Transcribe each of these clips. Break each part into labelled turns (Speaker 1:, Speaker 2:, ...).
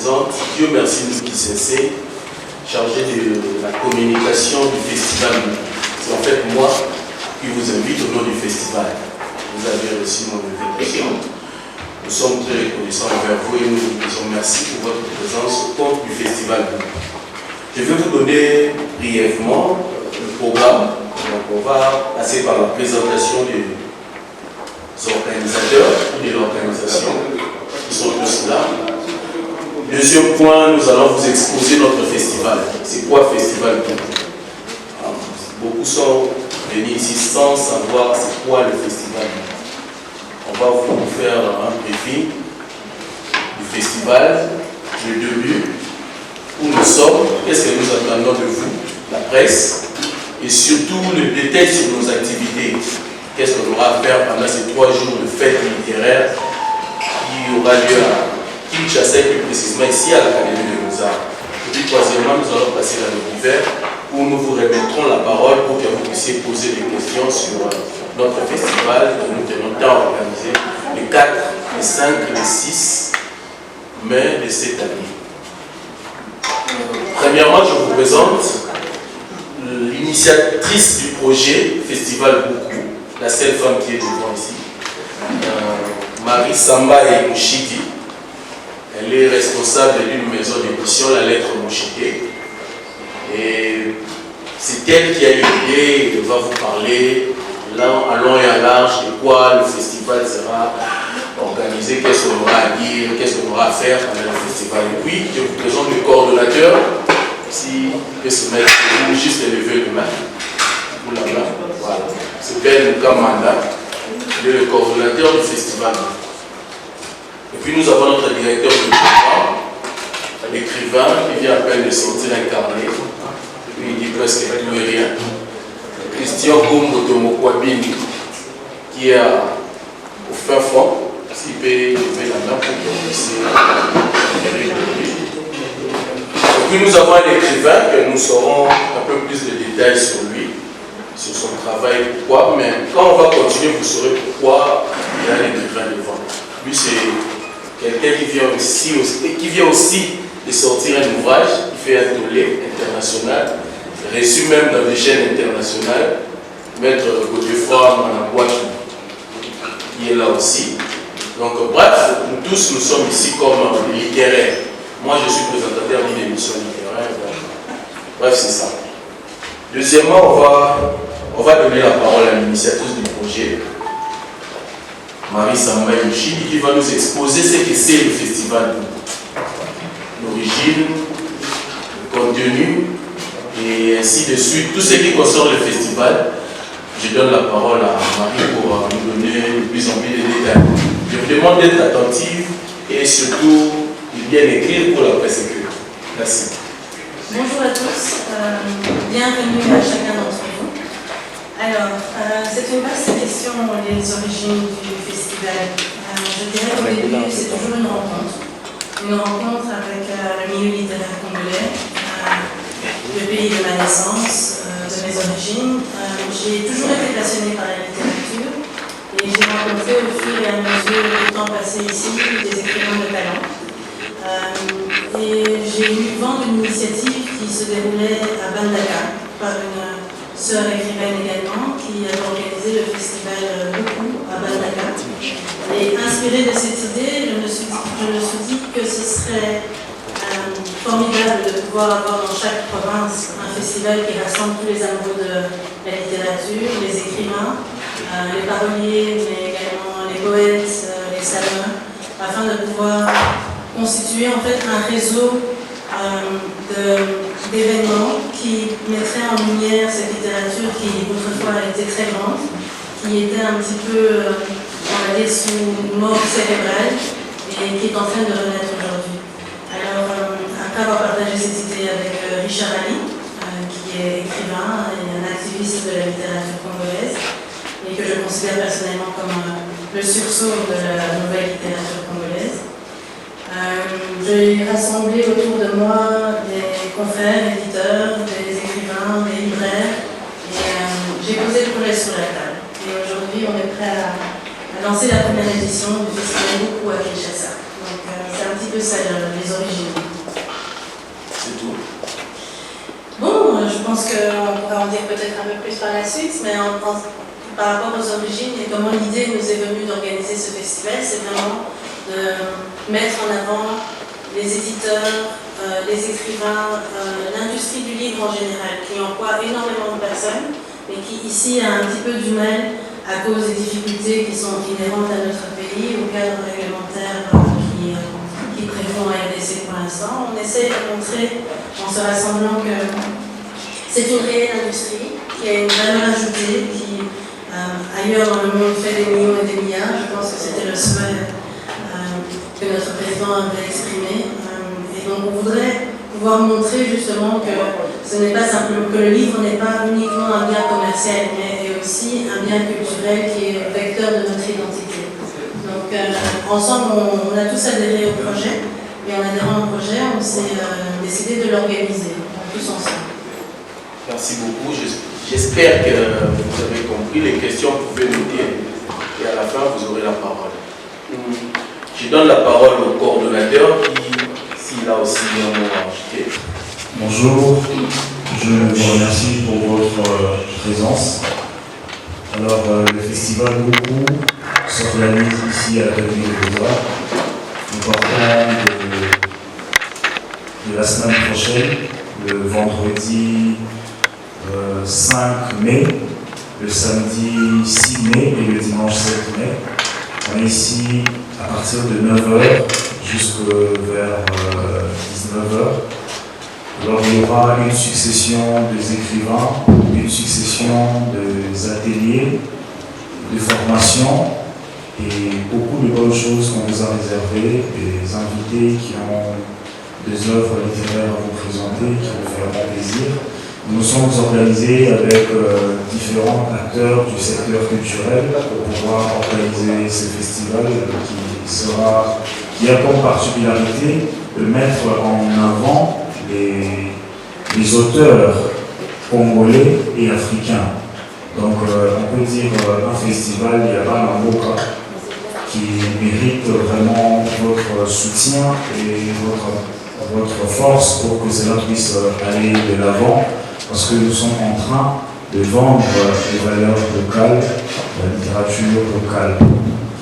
Speaker 1: présente Dieu merci nous qui cessez, chargé de la communication du festival. C'est en fait moi qui vous invite au nom du festival. Vous avez reçu mon invitation. Nous sommes très reconnaissants envers vous et nous vous disons merci pour votre présence au compte du festival. Je vais vous donner brièvement le programme. Donc on va passer par la présentation des organisateurs ou de l'organisation qui sont tous là. Deuxième point, nous allons vous exposer notre festival. C'est quoi Festival Book? Beaucoup sont venus ici sans savoir c'est quoi le festival. On va vous faire un briefing du festival, le début, où nous sommes, qu'est-ce que nous attendons de vous, la presse, et surtout le détail sur nos activités. Qu'est-ce qu'on aura à faire pendant ces 3 jours de fête littéraire qui aura lieu à Kinshasa, plus précisément ici à l'Académie des Beaux-Arts. Et puis troisièmement, nous allons passer dans le hiver où nous vous remettrons la parole pour que vous puissiez poser des questions sur notre festival que nous tenons tant à organiser les 4, les 5, les 6 mai de cette année. Premièrement, je vous présente l'initiatrice du projet Festival Beaucoup, la seule femme qui est devant ici, Marie Samba et Mouchidi. Elle est responsable d'une maison d'édition, la Lettre Mouchidi. Et c'est elle qui a eu l'idée, elle va vous parler à long et à large de quoi le festival sera organisé, qu'est-ce qu'on aura à dire, qu'est-ce qu'on aura à faire pendant le festival. Et puis, je vous présente le coordonnateur, si il peut se mettre, juste lever le main, pour la main, voilà. C'est Ben Kamanda, il est le coordonnateur du festival. Et puis nous avons notre directeur de programme, l'écrivain qui vient à peine de sortir un carnet, et puis il dit presque plus rien. Christian Kombo Tomokwabini, qui est au fin fond, s'il peut lever la main pour qu'on puisse rigoler. Et puis nous avons un écrivain que nous saurons un peu plus de détails sur lui, sur son travail, pourquoi, mais quand on va continuer, vous saurez pourquoi il y a un écrivain devant. Lui, c'est quelqu'un qui vient aussi de sortir un ouvrage, qui fait un tollé international, reçu même dans des chaînes internationales, Maître Godefroy Managua qui est là aussi. Donc bref, nous tous, nous sommes ici comme littéraires. Moi, je suis présentateur d'une émission littéraire. Bref, c'est ça. Deuxièmement, on va donner la parole à l'initiatrice du projet, Marie Samba Mouchidi, qui va nous exposer ce que c'est le festival. L'origine, le contenu, et ainsi de suite. Tout ce qui concerne le festival, je donne la parole à Marie pour nous donner de plus en plus de détails. Je vous demande d'être attentive et surtout de bien écrire pour la presse écrite. Merci.
Speaker 2: Bonjour à tous, bienvenue à chacun d'entre vous. Alors, c'est une vaste question, les origines du festival. Je dirais qu'au début, c'est toujours une rencontre avec le milieu littéraire congolais, le pays de ma naissance, de mes origines. J'ai toujours été passionnée par la littérature et j'ai rencontré au fur et à mesure du temps passé ici des écrivains de talent. Et j'ai eu vent d'une initiative qui se déroulait à Bandaka par une sœur écrivaine également qui a organisé le festival Beaucoup à Bandaka. Et inspirée de cette idée, je me suis dit que ce serait formidable de pouvoir avoir dans chaque province un festival qui rassemble tous les amoureux de la littérature, les écrivains, les paroliers, mais également les poètes, les slameurs, afin de pouvoir constituer en fait un réseau d'événements qui mettrait en lumière cette littérature qui autrefois était très grande, qui était un petit peu, on va dire, sous mort cérébrale et qui est en train de renaître aujourd'hui. Alors, après avoir partagé cette idée avec Richard Ali, qui est écrivain et un activiste de la littérature congolaise, et que je considère personnellement comme le sursaut de la nouvelle littérature congolaise, j'ai rassemblé autour de moi des confrères, éditeurs, des écrivains, des libraires, et j'ai posé le projet sur la table. Et aujourd'hui, on est prêt à lancer la première édition du festival Beaucoup à Kinshasa. Donc c'est un petit peu ça les origines. pense qu'on pourra en dire peut-être un peu plus par la suite, mais par rapport aux origines et comment l'idée nous est venue d'organiser ce festival, c'est vraiment de mettre en avant les éditeurs, les écrivains, l'industrie du livre en général, qui emploie énormément de personnes, mais qui ici a un petit peu du mal à cause des difficultés qui sont inhérentes à notre pays, au cadre réglementaire qui préfont à RDC pour l'instant. On essaie de montrer, en se rassemblant, que c'est une réelle industrie, qui a une valeur ajoutée, qui ailleurs dans le monde fait des millions et des milliards. Je pense que c'était le souhait que notre président avait exprimé. Et donc on voudrait pouvoir montrer justement que ce n'est pas simplement que le livre n'est pas uniquement un bien commercial, mais est aussi un bien culturel qui est vecteur de notre identité. Donc ensemble, on a tous adhéré au projet, et en adhérant au projet, on s'est décidé de l'organiser, tous ensemble.
Speaker 1: Merci beaucoup. J'espère que vous avez compris. Les questions, vous pouvez noter et à la fin, vous aurez la parole. Je donne la parole au coordonnateur qui, s'il a aussi un mot à ajouter.
Speaker 3: Bonjour, je vous remercie pour votre présence. Alors, le festival Beaucoup s'organise ici à l'Académie des Beaux-Arts. Nous partons de la semaine prochaine, le vendredi 5 mai, le samedi 6 mai et le dimanche 7 mai. On est ici à partir de 9h jusqu'à vers 19h. Alors il y aura une succession des écrivains, une succession des ateliers, de formations et beaucoup de bonnes choses qu'on vous a réservées, des invités qui ont des œuvres littéraires à vous présenter, qui vous feront plaisir. Nous sommes organisés avec différents acteurs du secteur culturel pour pouvoir organiser ce festival qui a comme particularité de mettre en avant les auteurs congolais et africains. Donc on peut dire un festival Yaba Mboka qui mérite vraiment votre soutien et votre force pour que cela puisse aller de l'avant. Parce que nous sommes en train de vendre les valeurs locales, la littérature locale.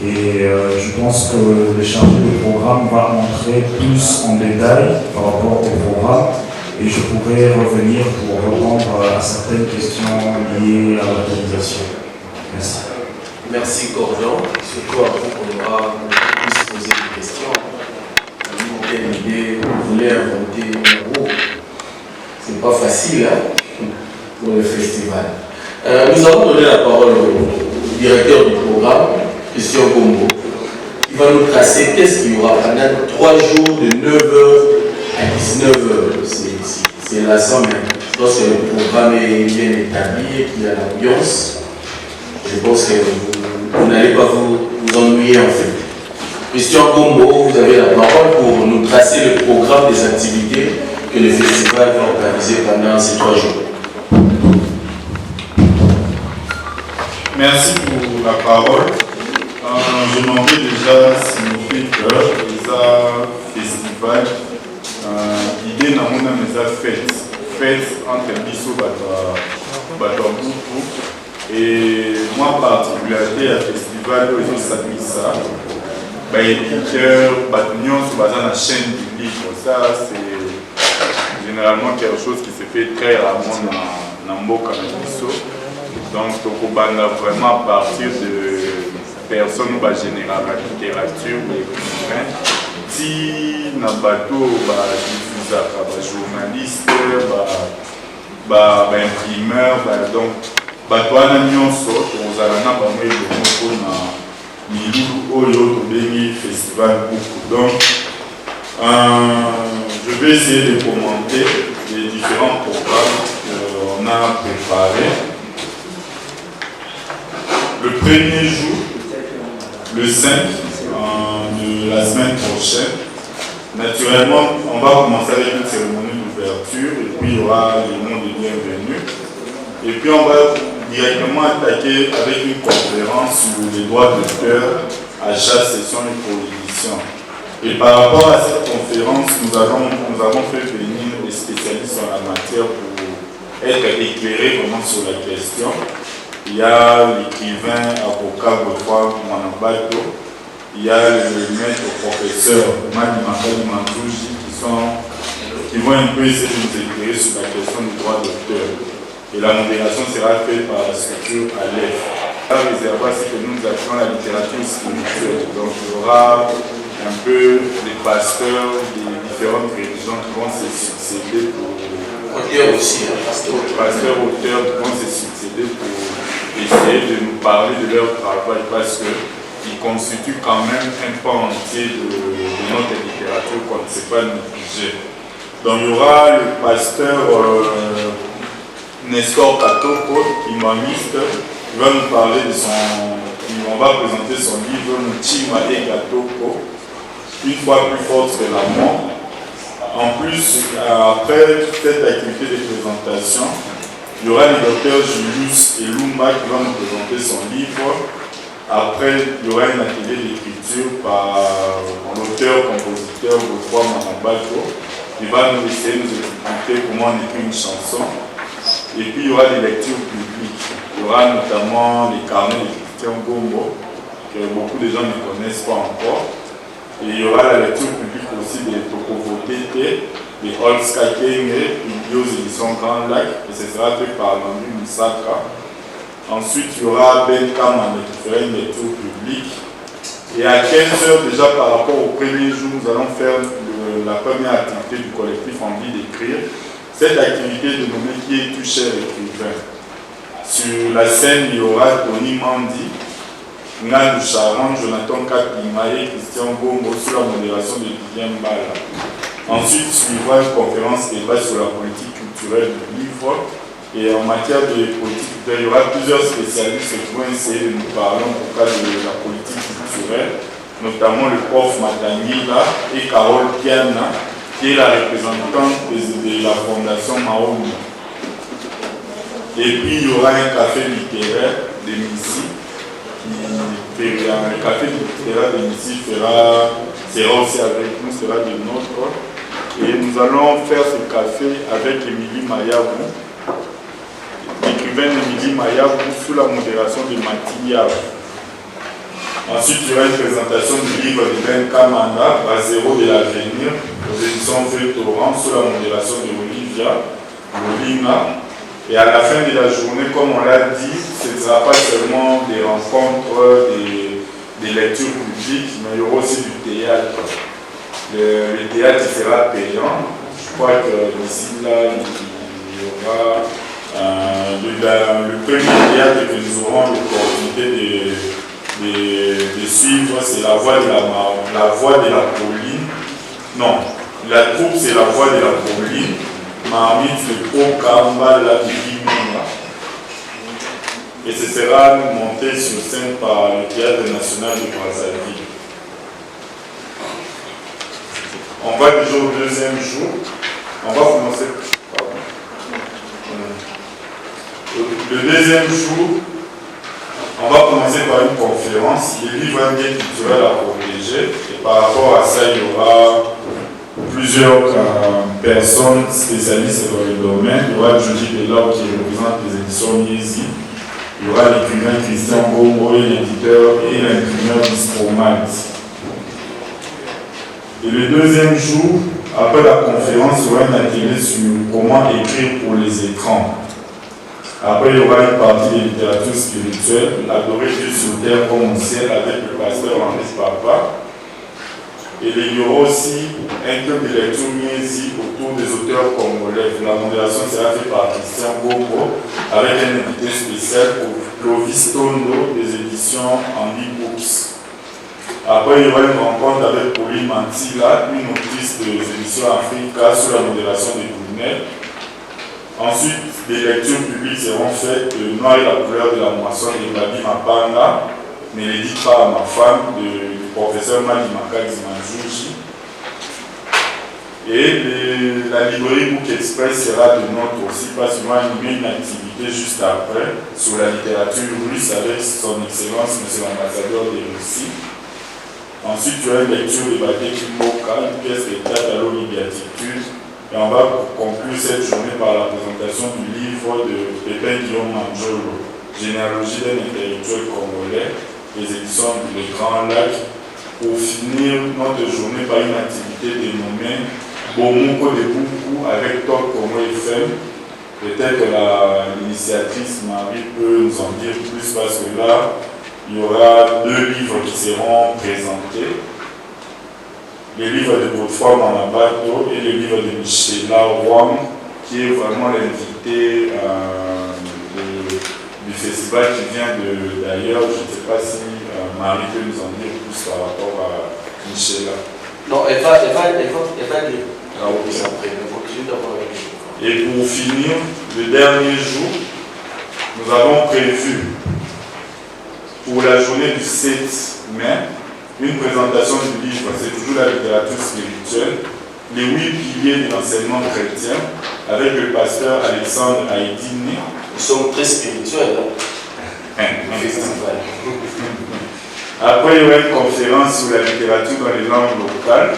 Speaker 3: Et je pense que le chargé de programme va entrer plus en détail par rapport au programme et je pourrais revenir pour répondre à certaines questions liées à l'organisation. Merci.
Speaker 1: Merci Gordon, surtout à vous qu'on aura puisse poser des questions. Quelle idée vous voulez inventer un groupe? C'est pas facile pour le festival. Nous allons donner la parole au directeur du programme, Christian Gombo, qui va nous tracer qu'est-ce qu'il y aura pendant 3 jours de 9h à 19h. C'est la semaine. Je pense que le programme est bien établi et qu'il y a l'ambiance. Je pense que vous n'allez pas vous ennuyer en fait. Christian Gombo, vous avez la parole pour nous tracer le programme des activités que le festival va organiser pendant ces 3 jours.
Speaker 4: Merci pour la parole. Je m'envie déjà signifier que les festival, l'idée n'a pas fête entre Bissot et moi particularité à festival où je ça, éditeur, sur la chaîne du livre, ça c'est généralement quelque chose qui se fait très rarement dans Mboka Bissot. Donc, on va vraiment à partir de personnes qui génèrent la littérature, les écrivains. Si on a bateau, journaliste, imprimeur, donc, bateau à l'union sort, on a un festival beaucoup. Donc, je vais essayer de commenter les différents programmes qu'on a préparés. Le premier jour, le 5 de la semaine prochaine, naturellement, on va commencer avec une cérémonie d'ouverture et puis il y aura les noms de bienvenus. Et puis on va directement attaquer avec une conférence sur les droits d'auteur à chaque session et pour l'édition. Et par rapport à cette conférence, nous avons fait venir des spécialistes en la matière pour être éclairé vraiment sur la question. Il y a l'écrivain avocat Godefroy Manabato, il y a le maître professeur Madi Makali Mandouji qui vont un peu essayer de nous éclairer sur la question du droit d'auteur. Et la modération sera faite par la structure ALEF. La réservoir, c'est que nous appelons la littérature spirituelle. Donc il y aura un peu des pasteurs des différentes religions qui vont se succéder pour...
Speaker 1: Auteurs aussi.
Speaker 4: Pasteurs, auteurs qui vont se succéder pour essayer de nous parler de leur travail parce qu'ils constituent quand même un pan entier de notre littérature qu'on ne sait pas négliger. Donc il y aura le pasteur Nestor Katoko, humaniste, qui va nous parler de on va présenter son livre Mutima et Katoko, une fois plus forte que la mort. En plus, après cette activité de présentation, il y aura le docteur Julius Elumba qui va nous présenter son livre. Après, il y aura un atelier d'écriture par l'auteur-compositeur Godefroy Manabato. Il va nous essayer de nous expliquer comment on écrit une chanson. Et puis il y aura des lectures publiques. Il y aura notamment les carnets de Christian Gombo, que beaucoup de gens ne connaissent pas encore. Et il y aura la lecture publique aussi des Tokovo Tété, des Holska Kenge, publiés aux éditions Grand Lac, et ce sera fait par Landu Moussaka. Ensuite, il y aura Ben Kaman qui fera une lecture publique. Et à 15h déjà par rapport au premier jour, nous allons faire la première activité du collectif Envie d'écrire. Cette activité de nommer qui est tout cher écrivain. Sur la scène, il y aura Tony Mandi, Ngadou Charan, Jonathan Kapima et Christian Gombo sur la modération de Vivien Mbala. Ensuite, suivra une conférence débat sur la politique culturelle du livre. Et en matière de politique culturelle, il y aura plusieurs spécialistes qui vont essayer de nous parler en tout cas de la politique culturelle, notamment le prof Matangila et Carole Piana, qui est la représentante de la fondation Mahom. Et puis il y aura un café littéraire de Missy. Le café littéraire de Missy sera aussi avec nous, sera de notre. Et nous allons faire ce café avec Émilie Mayabou, l'écrivaine Émilie Mayabou, sous la modération de Mathia. Ensuite, il y aura une présentation du livre de Ben Kamanda, à zéro de l'avenir, aux éditions Torrent, sous la modération de Olivia Molina. Et à la fin de la journée, comme on l'a dit, ce ne sera pas seulement des rencontres, des lectures publiques, mais il y aura aussi du théâtre. Le théâtre sera payant. Je crois que d'ici là, il y aura le premier théâtre que nous aurons l'opportunité de suivre, c'est la voix de la Pauline. Non, la troupe c'est la voix de la Pauline. Marmite le Okamba la Bimina. Et ce sera monté sur scène par le Théâtre national de Brazzaville. On va déjà au deuxième jour. On va commencer. Le deuxième jour, on va commencer par une conférence. Le livre un bien culturel à protéger. Et par rapport à ça, il y aura plusieurs personnes spécialistes dans le domaine. Il y aura Jody Delors qui représente les éditions Niesi. Il y aura l'écrivain Christian Gombo et l'éditeur et l'imprimeur Dispromat. Et le deuxième jour, après la conférence, il y aura un atelier sur comment écrire pour les écrans. Après, il y aura une partie de littérature spirituelle, adorer Dieu sur terre comme au ciel, avec le pasteur Henri Papa. Et il y aura aussi un club de lecture Niesi autour des auteurs congolais. La modération sera faite par Christian Gombo, avec un invité spécial pour Clovis Tondo des éditions Andy Books. Après, il y aura une rencontre avec Pauline Mantila, une autrice des éditions Africa, sous la modération de Brunel. Ensuite, des lectures publiques seront faites de Noir et la couleur de la moisson de Babi Mapanga, mais les dites par ma femme, du professeur Madi Makadi Manjouji. Et la librairie Book Express sera de notre aussi, parce qu'on va animer une activité juste après sur la littérature russe avec son excellence, monsieur l'ambassadeur de Russie. Ensuite, il y aura une lecture de Baté Kimboka, une pièce de théâtre à l'Olympiatitude Et on va conclure cette journée par la présentation du livre de Pépin Guillaume Manjolo, Généalogie d'un intellectuel congolais, les éditions du Grand Lac, pour finir notre journée par une activité dénommée Bomoko de Boukou avec Top Congo FM. Peut-être que l'initiatrice Marie peut nous en dire plus parce que là, il y aura 2 livres qui seront présentés. Le livre de Godefroy Manabato et le livre de Michela Wang, qui est vraiment l'invité du festival qui vient d'ailleurs. Je ne sais pas si Marie peut nous en dire plus par rapport à Michela.
Speaker 1: Non, elle va dire.
Speaker 4: Ah, ok.
Speaker 1: Après, on continue d'avoir avec lui.
Speaker 4: Et pour finir, le dernier jour, nous avons prévu pour la journée du 7 mai une présentation du livre, c'est toujours la littérature spirituelle, les 8 piliers de l'enseignement chrétien, avec le pasteur Alexandre Haïdini.
Speaker 1: Ils sont très spirituels, le festival.
Speaker 4: Après, il y aura une conférence sur la littérature dans les langues locales.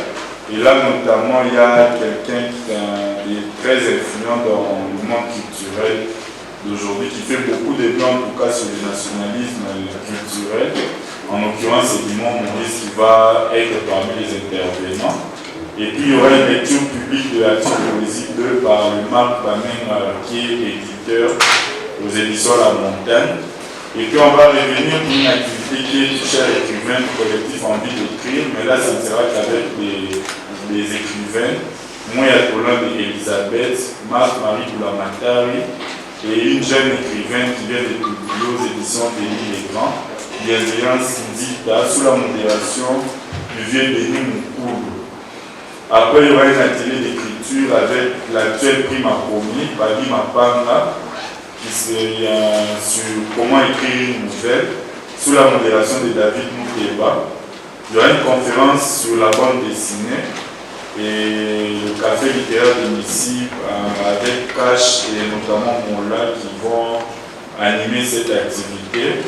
Speaker 4: Et là, notamment, il y a quelqu'un qui est très influent dans le monde culturel d'aujourd'hui, qui fait beaucoup de plans, en tout cas, sur le nationalisme culturel. En l'occurrence, c'est Dimon Maurice qui va être parmi les intervenants. Et puis, il y aura une lecture publique de la poésie 2 par le Marc Bamenga, qui est éditeur aux éditions La Montagne. Et puis, on va revenir pour une activité qui est touchée à l'écrivain du collectif Envie d'écrire, mais là, ça ne sera qu'avec les écrivains, Moya Colombe et Elisabeth, Marc-Marie Boulamatari, et une jeune écrivaine qui vient de publier aux éditions Denis Legrand, Bienveillance Dita, sous la modération du vieux Denis Moukoulou. Après, il y aura un atelier d'écriture avec l'actuel prix Makomi, Badi Mapanga, qui serait sur comment écrire une nouvelle, sous la modération de David Mouteba. Il y aura une conférence sur la bande dessinée et le café littéraire de Missy avec Cash et notamment Mola qui vont animer cette activité.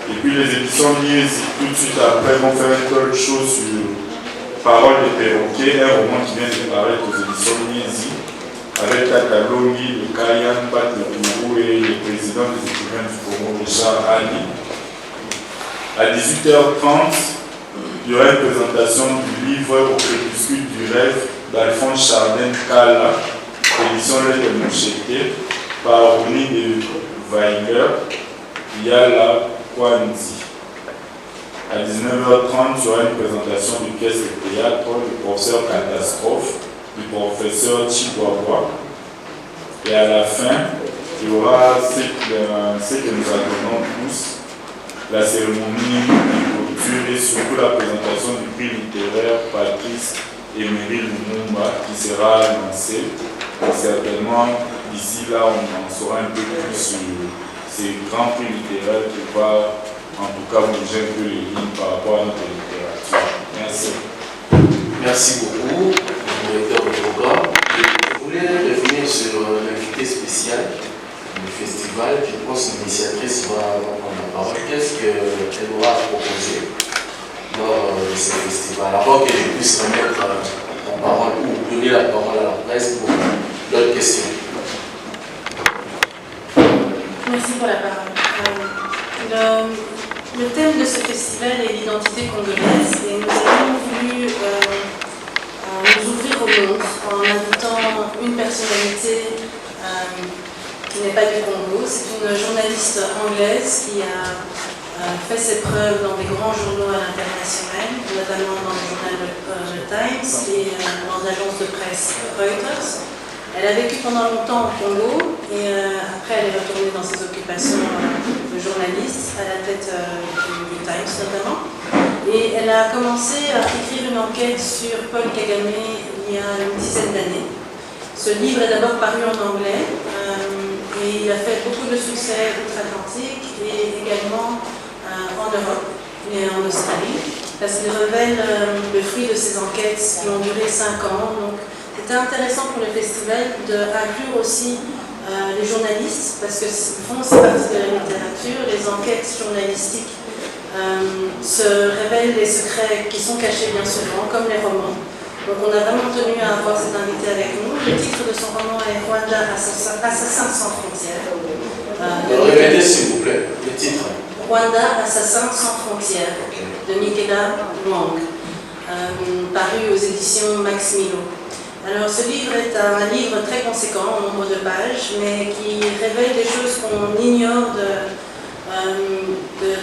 Speaker 4: Et puis les éditions Niesi, tout de suite après, vont faire un talk show sur Parole de perroquet, un roman qui vient de paraître aux éditions Niesi, avec Takalongi, le Kayan, Pat le Kourou et le président des écrivains du Congo, Richard Ali. À 18h30, il y aura une présentation du livre Au crépuscule du rêve d'Alphonse Chardin Kala, édition Lettre Moucheté, par Ronnie de Weiler, Yala Kwandi. À 19h30, il y aura une présentation du pièce de théâtre du professeur Catastrophe, du professeur Chihuahua. Et à la fin, il y aura ce que nous attendons tous, la cérémonie de clôture et surtout la présentation du prix littéraire Patrice Emery Lumumba qui sera annoncé. Et certainement, d'ici là, on en saura un peu plus sur ces grands prix littéraires qui vont en tout cas bouger un peu les lignes par rapport à notre littérature. Merci.
Speaker 1: Merci beaucoup, directeur du programme. Je voulais revenir sur l'invité spécial du festival. Je pense que l'initiatrice va prendre la parole. Qu'est-ce qu'elle aura à proposer lors de ce festival, avant que je puisse remettre la parole ou donner la parole à la presse pour d'autres questions.
Speaker 2: Merci pour la parole. Le thème de ce festival est l'identité congolaise et nous avons voulu nous ouvrir au monde en invitant une personnalité qui n'est pas du Congo. C'est une journaliste anglaise qui a fait ses preuves dans des grands journaux à l'international, notamment dans le journal The Times et dans l'agence de presse Reuters. Elle a vécu pendant longtemps au Congo et après elle est retournée dans ses occupations de journaliste à la tête du Times notamment. Et elle a commencé à écrire une enquête sur Paul Kagame il y a une dizaine d'années. Ce livre est d'abord paru en anglais et il a fait beaucoup de succès outre-Atlantique et également en Europe et en Australie. Parce qu'il révèle le fruit de ces enquêtes qui ont duré 5 ans. Donc, c'était intéressant pour le festival d'inclure aussi les journalistes, parce que font aussi partie de la littérature. Les enquêtes journalistiques se révèlent des secrets qui sont cachés bien souvent, comme les romans. Donc on a vraiment tenu à avoir cet invité avec nous. Le titre de son roman est Rwanda, Assassin sans frontières.
Speaker 1: Répétez s'il vous plaît le titre.
Speaker 2: Rwanda, Assassin sans frontières, de Nikéla Luang, paru aux éditions Max Milo. Alors ce livre est un livre très conséquent en nombre de pages, mais qui révèle des choses qu'on ignore de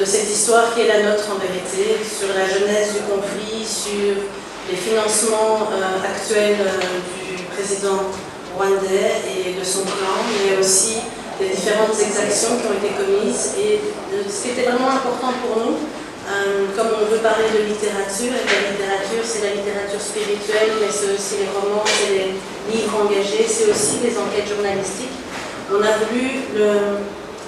Speaker 2: cette histoire qui est la nôtre en vérité, sur la genèse du conflit, sur les financements actuels du président rwandais et de son clan, mais aussi les différentes exactions qui ont été commises. Et ce qui était vraiment important pour nous, comme on veut parler de littérature, et la littérature c'est la littérature spirituelle, mais c'est aussi les romans, c'est les livres engagés, c'est aussi les enquêtes journalistiques. On a voulu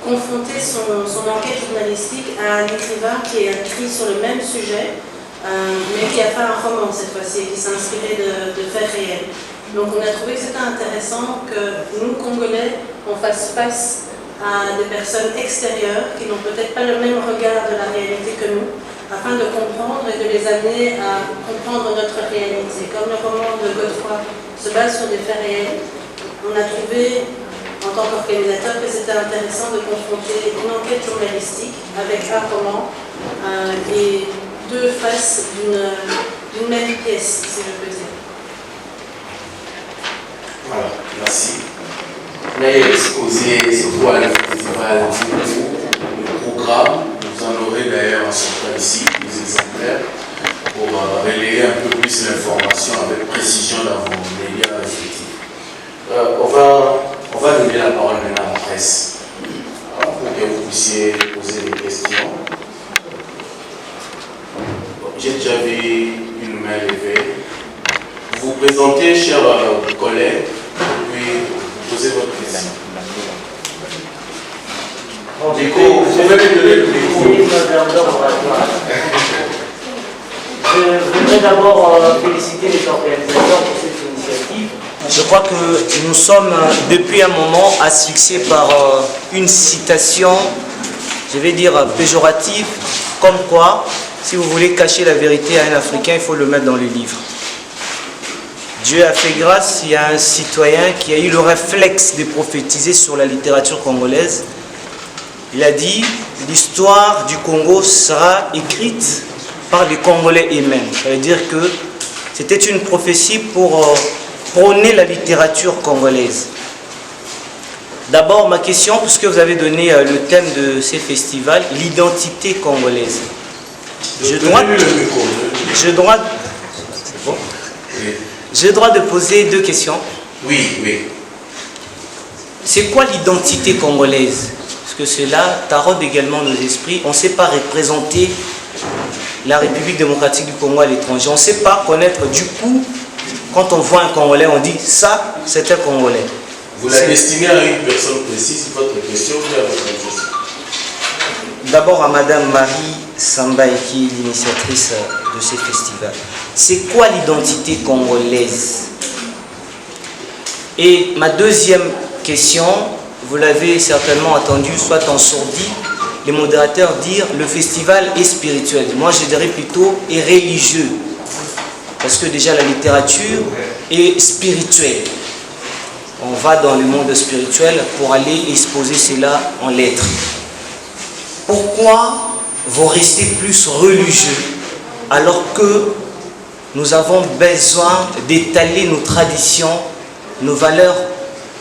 Speaker 2: confronter son enquête journalistique à un écrivain qui a écrit sur le même sujet, mais qui a fait un roman cette fois-ci, et qui s'est inspiré de faits réels. Donc on a trouvé que c'était intéressant que nous, Congolais, on fasse face à des personnes extérieures qui n'ont peut-être pas le même regard de la réalité que nous, afin de comprendre et de les amener à comprendre notre réalité. Comme le roman de Godefroy se base sur des faits réels, on a trouvé, en tant qu'organisateur, que c'était intéressant de confronter une enquête journalistique avec un roman et deux faces d'une même pièce, si je peux dire.
Speaker 1: Voilà, merci. On a exposé c'est quoi le festival, le programme. Vous en aurez d'ailleurs en sortant ici des exemplaires pour relayer un peu plus l'information avec précision dans vos médias respectifs. On va donner la parole maintenant à la presse pour que vous puissiez poser des questions. J'ai déjà vu une main levée. Vous vous présentez, chers collègues, puis posez votre question. Vous pouvez me donner le micro.
Speaker 5: Je voudrais d'abord féliciter les organisateurs pour cette initiative. Je crois que nous sommes depuis un moment asphyxiés par une citation, je vais dire péjorative, comme quoi, si vous voulez cacher la vérité à un Africain, il faut le mettre dans le livre. Dieu a fait grâce, il y a un citoyen qui a eu le réflexe de prophétiser sur la littérature congolaise. Il a dit, l'histoire du Congo sera écrite par les Congolais eux-mêmes. Ça veut dire que c'était une prophétie pour prôner la littérature congolaise. D'abord, ma question, puisque vous avez donné le thème de ces festivals, l'identité congolaise. J'ai le droit de poser deux questions.
Speaker 1: Oui.
Speaker 5: C'est quoi l'identité congolaise? Parce que cela taraude également nos esprits. On ne sait pas représenter la République démocratique du Congo à l'étranger. On ne sait pas connaître du coup, quand on voit un Congolais, on dit ça, c'est un Congolais.
Speaker 1: Vous la destinez à une personne précise, votre question ou à votre question?
Speaker 5: D'abord à Madame Marie Sambaï, qui est l'initiatrice de ce festival. C'est quoi l'identité congolaise? Et ma deuxième question, vous l'avez certainement entendu, soit en sourdine, les modérateurs dire le festival est spirituel. Moi je dirais plutôt est religieux. Parce que déjà la littérature est spirituelle. On va dans le monde spirituel pour aller exposer cela en lettres. Pourquoi vous restez plus religieux alors que nous avons besoin d'étaler nos traditions, nos valeurs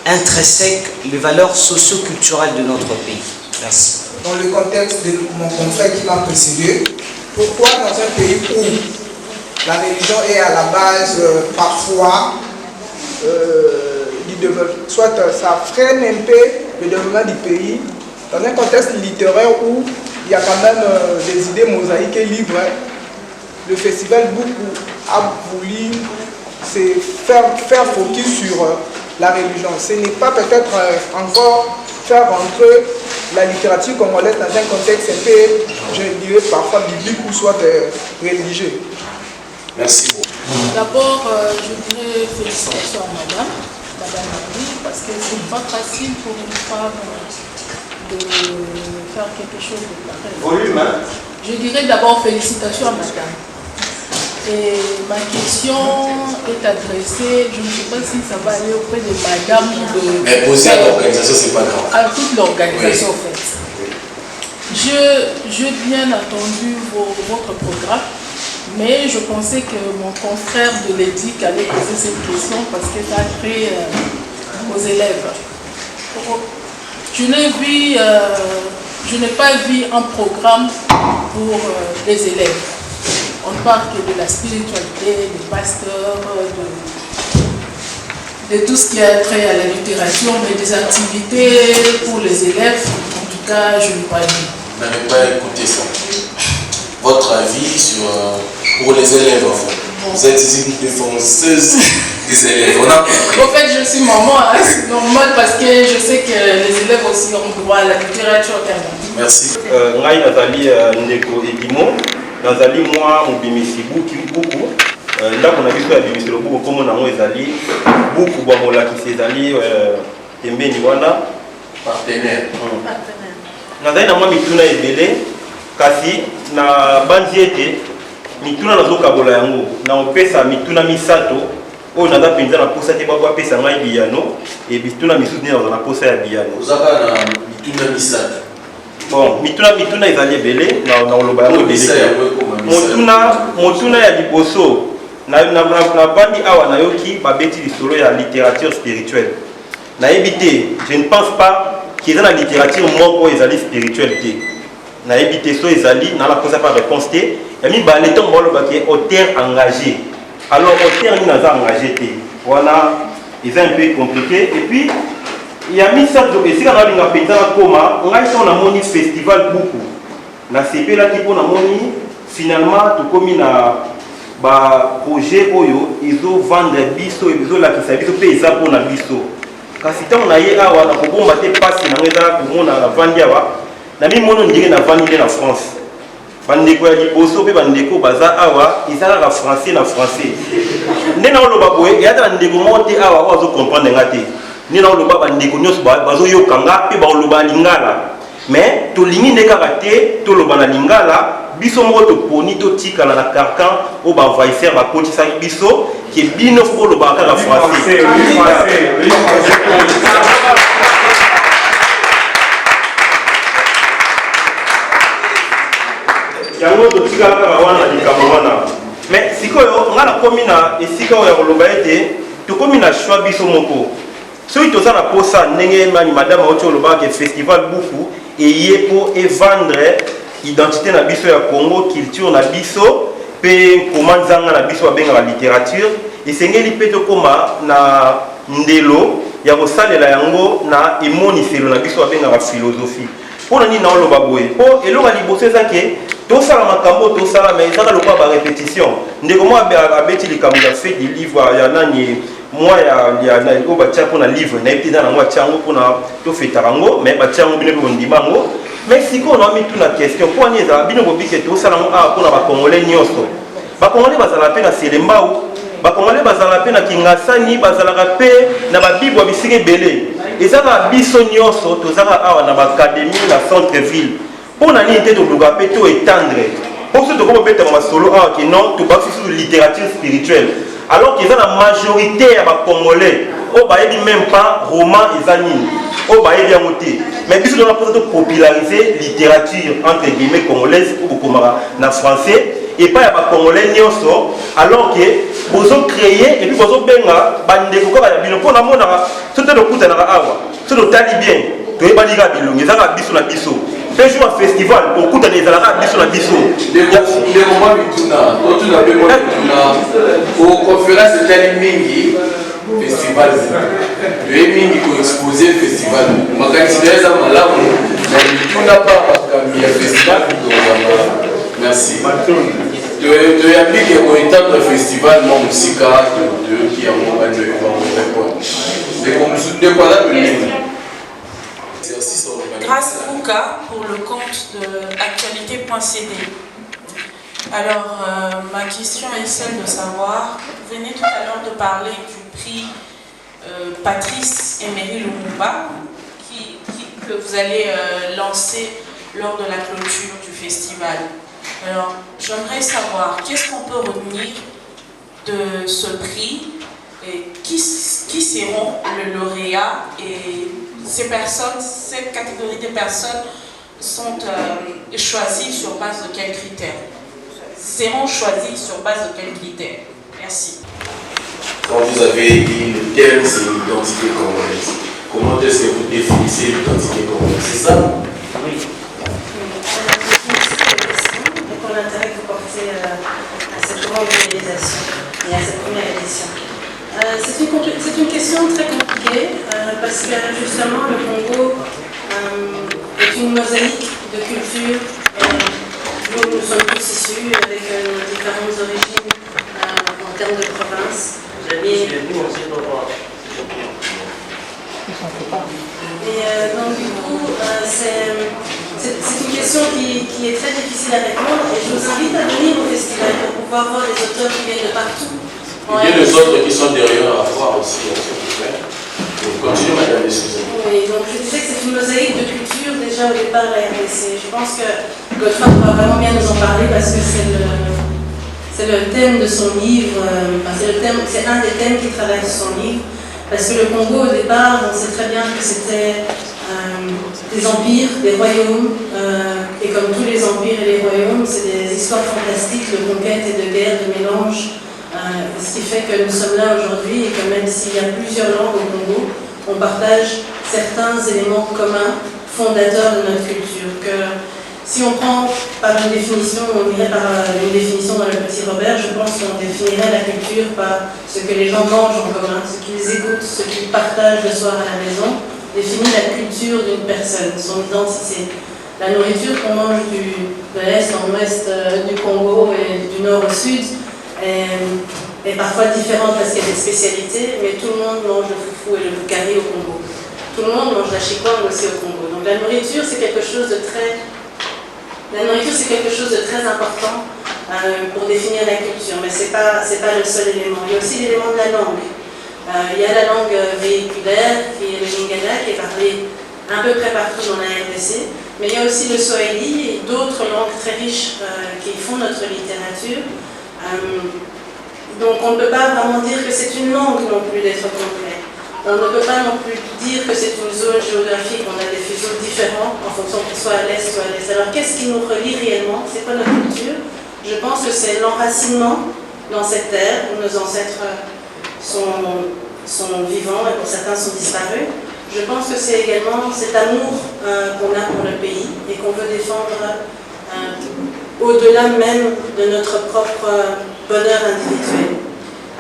Speaker 5: intrinsèques, les valeurs socio-culturelles de notre pays? Merci.
Speaker 6: Dans le contexte de mon confrère qui m'a précédé, pourquoi dans un pays où la religion est à la base parfois, soit ça freine un peu le développement du pays, dans un contexte littéraire où il y a quand même des idées mosaïques et libres, le festival beaucoup a voulu faire focus sur la religion. Ce n'est pas peut-être encore faire rentrer la littérature congolaise dans un contexte un peu, je dirais parfois biblique ou soit religieux.
Speaker 1: Merci beaucoup.
Speaker 7: D'abord, je dirais félicitations à Madame Marie, parce que c'est pas facile pour une femme de faire quelque chose de pareil.
Speaker 5: Volume, hein?
Speaker 7: Je dirais d'abord félicitations à Madame. Et ma question peut adresser, je ne sais pas si ça va aller auprès de madame ou de...
Speaker 1: Mais poser à l'organisation, c'est pas grave.
Speaker 7: À toute l'organisation, en fait. J'ai bien entendu votre programme, mais je pensais que mon confrère de l'EDIC allait poser cette question parce que ça a trait aux élèves. Je n'ai pas vu un programme pour les élèves. On parle que de la spiritualité, des pasteurs, de tout ce qui a trait à la littérature, mais des activités pour les élèves, en tout cas, je n'ai pas vu.
Speaker 1: Vous n'avez pas écouté ça. Votre avis sur, pour les élèves, en fait. Bon. Vous êtes ici une défenseuse des élèves.
Speaker 7: En fait, je suis maman, hein, c'est normal parce que je sais que les élèves aussi ont droit à la littérature alternative.
Speaker 1: Merci.
Speaker 8: Ngai nazali ndeko Edimo, nazali moi mobimisi buku. Ndako na biso ya bimiselo buku komo nango ezali buku bwa molakisi ezali pembeni wana
Speaker 1: partenaire.
Speaker 8: Nazali na mwa mituna ebele kasi na bandi ete mituna nazokabola yango na opesa mituna misato oyo naza mpenza na posa te babo apesa ngai biyano e bituna misusu nde naza na posa ya biyano
Speaker 1: ozaka na mituna misato.
Speaker 8: Bon, mituna ezali ebele na oloba yango ebele motuna ya liboso na bandi awa nayoki babeti lisolo ya littérature spirituelle nayebi te, je ne pense pas qu'il y a la littérature moko ezali spirituelle te nayebi te so ezali na la posa pas réponse te ya mibale ntongo balobaki auteur engagé alors auteur nini aza engagé te wana eza un peu compliqué et puis ya misato esika nalinga mpenza nakoma ngai ntango namoni festival buku nasepelaki mpo namoni finalement tokomi na baprojet oyo ezovendre biso ezolakisa biso mpe eza mpona biso kasi ntango na ye awa nakobomba te pasi nango ezala komona navandi awa na mimono ndenge navandi nde na France bandeko ya liboso mpe bandeko baza awa ezalaka français na français nde naoloba boye eyata na ndeko moko te awa oyo azokomprendre nga te nde naoloba bandeko nyonso bazoyoka nga mpe baoloba lingala mais tolingi nde kaka te toloba na lingala biso moko toponi totikala na carcan oyo baenvahisseur bakotisaki biso ke bino fo olobaka kaka français yango totikala kaka wana na likambo wana mais sikoyo nga nakomi na esika oyo ya koloba ete tokomi na choix biso moko soki toza na posa ndenge mani madame oti olobaka ke festival buku eye mpo evendre identité na biso ya Congo, culture na biso pe koma nzanga na biso babengaka littérature esengeli mpe tokoma na ndelo ya kosalela yango na emoniselo na biso babengaka philosophie mpona nini naoloba boye mpo eloko ya liboso eza ke tosala makambo tosala mais ezaka lokola barépétition ndeko moko abeti likambo ya fait du livre ya nani mwa oyo batia mpona livre nayebi te eza nango batia yango mpona tofetaka yango mais batia yango bino mpe bondima yango mais sikoyo na mituna question mpo wani ezala bino bobike tosala yango awa mpona bakongolais nyonso bakongolais bazalaka mpe na selembau bakongolais bazalaka mpe na kingasani bazalaka mpe na babibwa bisika ebele ezaka biso nyonso tozaka awa na baacadémie na centre ville mpona nini te toluka mpe to étendre mpo so tokobobeta masolo awa ke non tobaki susu littérature spirituelle alors qu'eza na majorité ya bakongolais oyo bayebi même pas roman eza nini oyo bayebi yango te mais biso tona mposa topopulariser littérature entre guillemets congolaise oyo bokomaka na français epai ya bakongolais nyonso alors que bozocréer epuis bozobenga bandeko kaka ya bino mpo namonaka so te tokutanaka awa so totali bien toyebani kaka bilongi ezaka biso na biso mpe jour ya festival okutana ezalaka biso na biso
Speaker 1: ndeko mwa mituna totuna mpe mwa mituna oconférence etali mingi festival toye mingi koexpose festival makanisi na eza malamu na mituna mpa bakambi ya festival tozanga merci toyambike koetendre festival mwa mosika toyoki yango bandoyebango ndeko aza mingi.
Speaker 9: Grâce Bouka pour le compte de actualité.cd. Alors, ma question est celle de savoir, vous venez tout à l'heure de parler du prix Patrice Emery Lumumba que vous allez lancer lors de la clôture du festival. Alors, j'aimerais savoir, qu'est-ce qu'on peut retenir de ce prix et qui seront le lauréat et ces personnes, cette catégorie de personnes sont choisies sur base de quels critères? Seront choisies sur base de quels critères? Merci.
Speaker 1: Quand vous avez dit le terme, c'est l'identité congolaise. Comment est-ce que vous définissez l'identité congolaise? C'est ça?
Speaker 5: Oui.
Speaker 2: Et pour l'intérêt que vous portez à cette grande réalisation et à cette première édition. C'est une question très compliquée parce que justement le Congo est une mosaïque de cultures. Nous sommes tous issus avec nos différentes origines en termes de province. Et donc du coup, c'est une question qui est très difficile à répondre et je vous invite à venir au festival pour pouvoir voir les auteurs qui viennent de partout.
Speaker 1: Il y a les autres qui sont derrière à voir aussi, s'il vous plaît. Continuez, madame, excusez-moi.
Speaker 2: Oui, donc je disais que c'est une mosaïque de culture déjà au départ de la RDC. Je pense que Godefroy pourra vraiment bien nous en parler parce que c'est le thème de son livre, c'est un des thèmes qui traverse son livre. Parce que le Congo, au départ, on sait très bien que c'était des empires, des royaumes, et comme tous les empires et les royaumes, c'est des histoires fantastiques de conquête et de guerre, de mélange. Ce qui fait que nous sommes là aujourd'hui et que même s'il y a plusieurs langues au Congo, on partage certains éléments communs fondateurs de notre culture. Que si on prend par une définition, on irait par une définition dans le Petit Robert, je pense qu'on définirait la culture par ce que les gens mangent en commun, ce qu'ils écoutent, ce qu'ils partagent le soir à la maison, définit la culture d'une personne, son identité. La nourriture qu'on mange de l'Est en Ouest du Congo et du Nord au Sud est parfois différente parce qu'il y a des spécialités, mais tout le monde mange le foufou et le boukari au Congo. Tout le monde mange la chikwang aussi au Congo. Donc la nourriture, c'est quelque chose de très important pour définir la culture, mais c'est pas le seul élément. Il y a aussi l'élément de la langue. Il y a la langue véhiculaire, qui est le Lingala, qui est parlée à peu près partout dans la RDC, mais il y a aussi le Swahili et d'autres langues très riches qui font notre littérature. Donc on ne peut pas vraiment dire que c'est une langue non plus d'être complet. On ne peut pas non plus dire que c'est une zone géographique, on a des fuseaux différents en fonction qu'ils soient à l'est ou à l'est. Alors qu'est-ce qui nous relie réellement? C'est quoi notre culture? Je pense que c'est l'enracinement dans cette terre où nos ancêtres sont vivants et pour certains sont disparus. Je pense que c'est également cet amour qu'on a pour le pays et qu'on veut défendre au-delà même de notre propre bonheur individuel.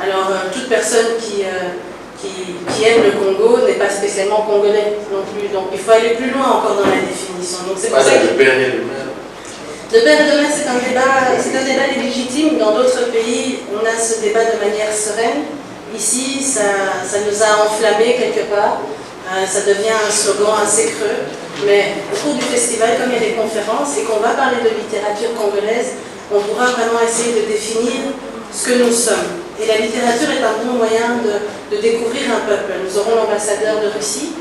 Speaker 2: Alors toute personne qui aime le Congo n'est pas spécialement congolais non plus, donc il faut aller plus loin encore dans la définition. Donc c'est pour ça que
Speaker 1: Le père et le mère.
Speaker 2: le père et le mère, c'est un débat légitime. Dans d'autres pays, on a ce débat de manière sereine. Ici, ça nous a enflammés quelque part. Ça devient un slogan assez creux. Mais au cours du festival, comme il y a des conférences et qu'on va parler de littérature congolaise, on pourra vraiment essayer de définir ce que nous sommes. Et la littérature est un bon moyen de découvrir un peuple. Nous aurons l'ambassadeur de Russie,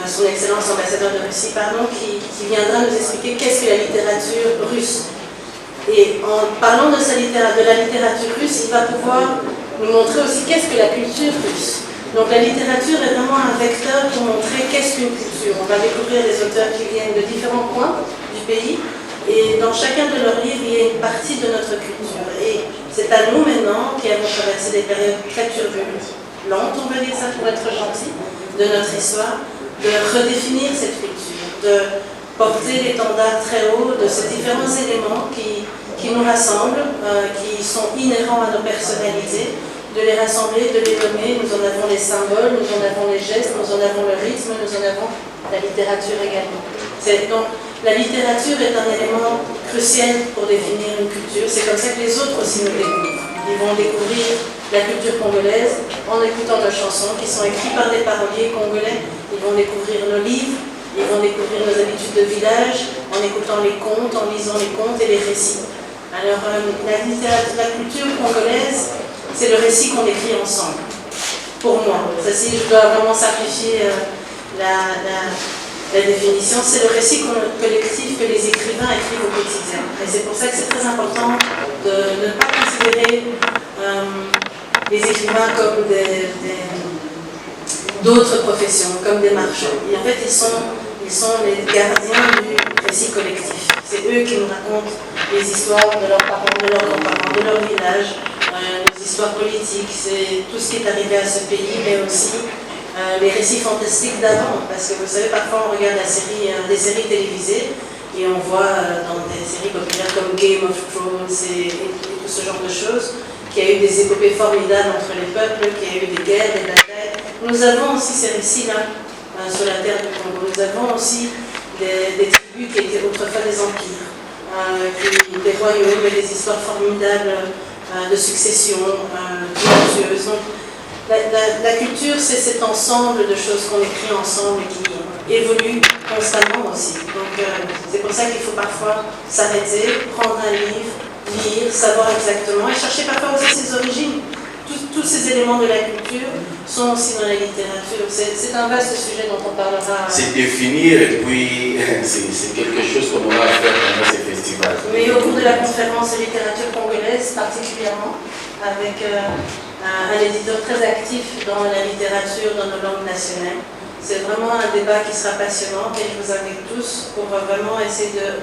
Speaker 2: son excellence ambassadeur de Russie, qui viendra nous expliquer qu'est-ce que la littérature russe. Et en parlant de la littérature russe, il va pouvoir nous montrer aussi qu'est-ce que la culture russe. Donc la littérature est vraiment un vecteur pour montrer qu'est-ce qu'une culture. On va découvrir des auteurs qui viennent de différents points du pays et dans chacun de leurs livres, il y a une partie de notre culture. Et c'est à nous maintenant, qui avons traversé des périodes très turbulentes, on va dire ça pour être gentil, de notre histoire, de redéfinir cette culture, de porter l'étendard très haut de ces différents éléments qui nous rassemblent, qui sont inhérents à nos personnalités, de les rassembler, de les nommer. Nous en avons les symboles, nous en avons les gestes, nous en avons le rythme, nous en avons la littérature également. Donc la littérature est un élément crucial pour définir une culture. C'est comme ça que les autres aussi nous découvrent. Ils vont découvrir la culture congolaise en écoutant nos chansons qui sont écrites par des paroliers congolais. Ils vont découvrir nos livres, ils vont découvrir nos habitudes de village en écoutant les contes, en lisant les contes et les récits. Alors la culture congolaise, c'est le récit qu'on écrit ensemble, pour moi. Ça, si je dois vraiment simplifier la définition, c'est le récit collectif que les écrivains écrivent au quotidien. Et c'est pour ça que c'est très important de ne pas considérer les écrivains comme d'autres professions, comme des marchands. Et en fait, ils sont les gardiens du récit collectif. C'est eux qui nous racontent les histoires de leurs parents, de leurs grands-parents, de leur village, les histoires politiques, c'est tout ce qui est arrivé à ce pays, mais aussi les récits fantastiques d'avant. Parce que vous savez, parfois on regarde des séries télévisées et on voit dans des séries populaires comme Game of Thrones et tout ce genre de choses, qu'il y a eu des épopées formidables entre les peuples, qu'il y a eu des guerres, des batailles. Nous avons aussi ces récits-là sur la terre du Congo. Nous avons aussi des tribus qui étaient autrefois des empires, des royaumes et des histoires formidables de succession, tumultueuses. Donc, la culture, c'est cet ensemble de choses qu'on écrit ensemble et qui évolue constamment aussi. Donc, c'est pour ça qu'il faut parfois s'arrêter, prendre un livre, lire, savoir exactement et chercher parfois aussi ses origines. Tous ces éléments de la culture sont aussi dans la littérature. C'est un vaste sujet dont on parlera.
Speaker 1: C'est définir et puis c'est quelque chose qu'on aura à faire pendant ces festivals.
Speaker 2: Oui, au cours de la conférence de littérature congolaise particulièrement, avec un éditeur très actif dans la littérature, dans nos langues nationales. C'est vraiment un débat qui sera passionnant et je vous invite tous pour vraiment essayer de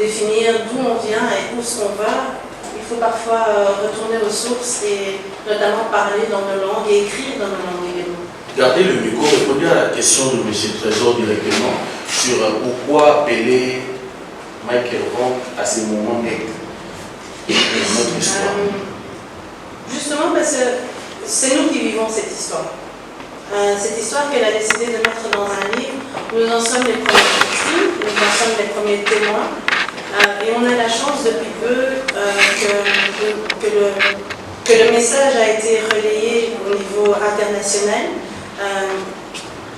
Speaker 2: définir d'où on vient et où est-ce qu'on va. Il faut parfois retourner aux sources et notamment parler dans nos langues et écrire dans nos langues également.
Speaker 1: Gardez le micro, répondez à la question de M. Trésor directement sur pourquoi appeler Michael Rank à ces moments d'aide dans notre histoire.
Speaker 2: Justement parce que c'est nous qui vivons cette histoire. Cette histoire qu'elle a décidé de mettre dans un livre, nous en sommes les premières victimes, nous en sommes les premiers témoins. Et on a la chance depuis peu que le message a été relayé au niveau international.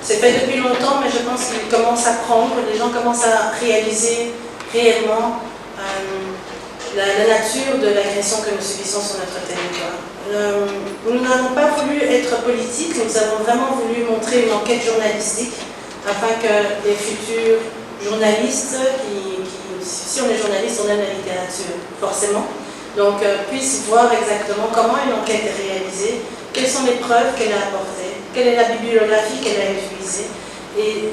Speaker 2: C'est fait depuis longtemps, mais je pense qu'il commence à prendre, les gens commencent à réaliser réellement la nature de l'agression que nous subissons sur notre territoire. Nous n'avons pas voulu être politiques, nous avons vraiment voulu montrer une enquête journalistique afin que les futurs journalistes si on est journaliste, on aime la littérature, forcément. Donc, puissent voir exactement comment une enquête est réalisée, quelles sont les preuves qu'elle a apportées, quelle est la bibliographie qu'elle a utilisée. Et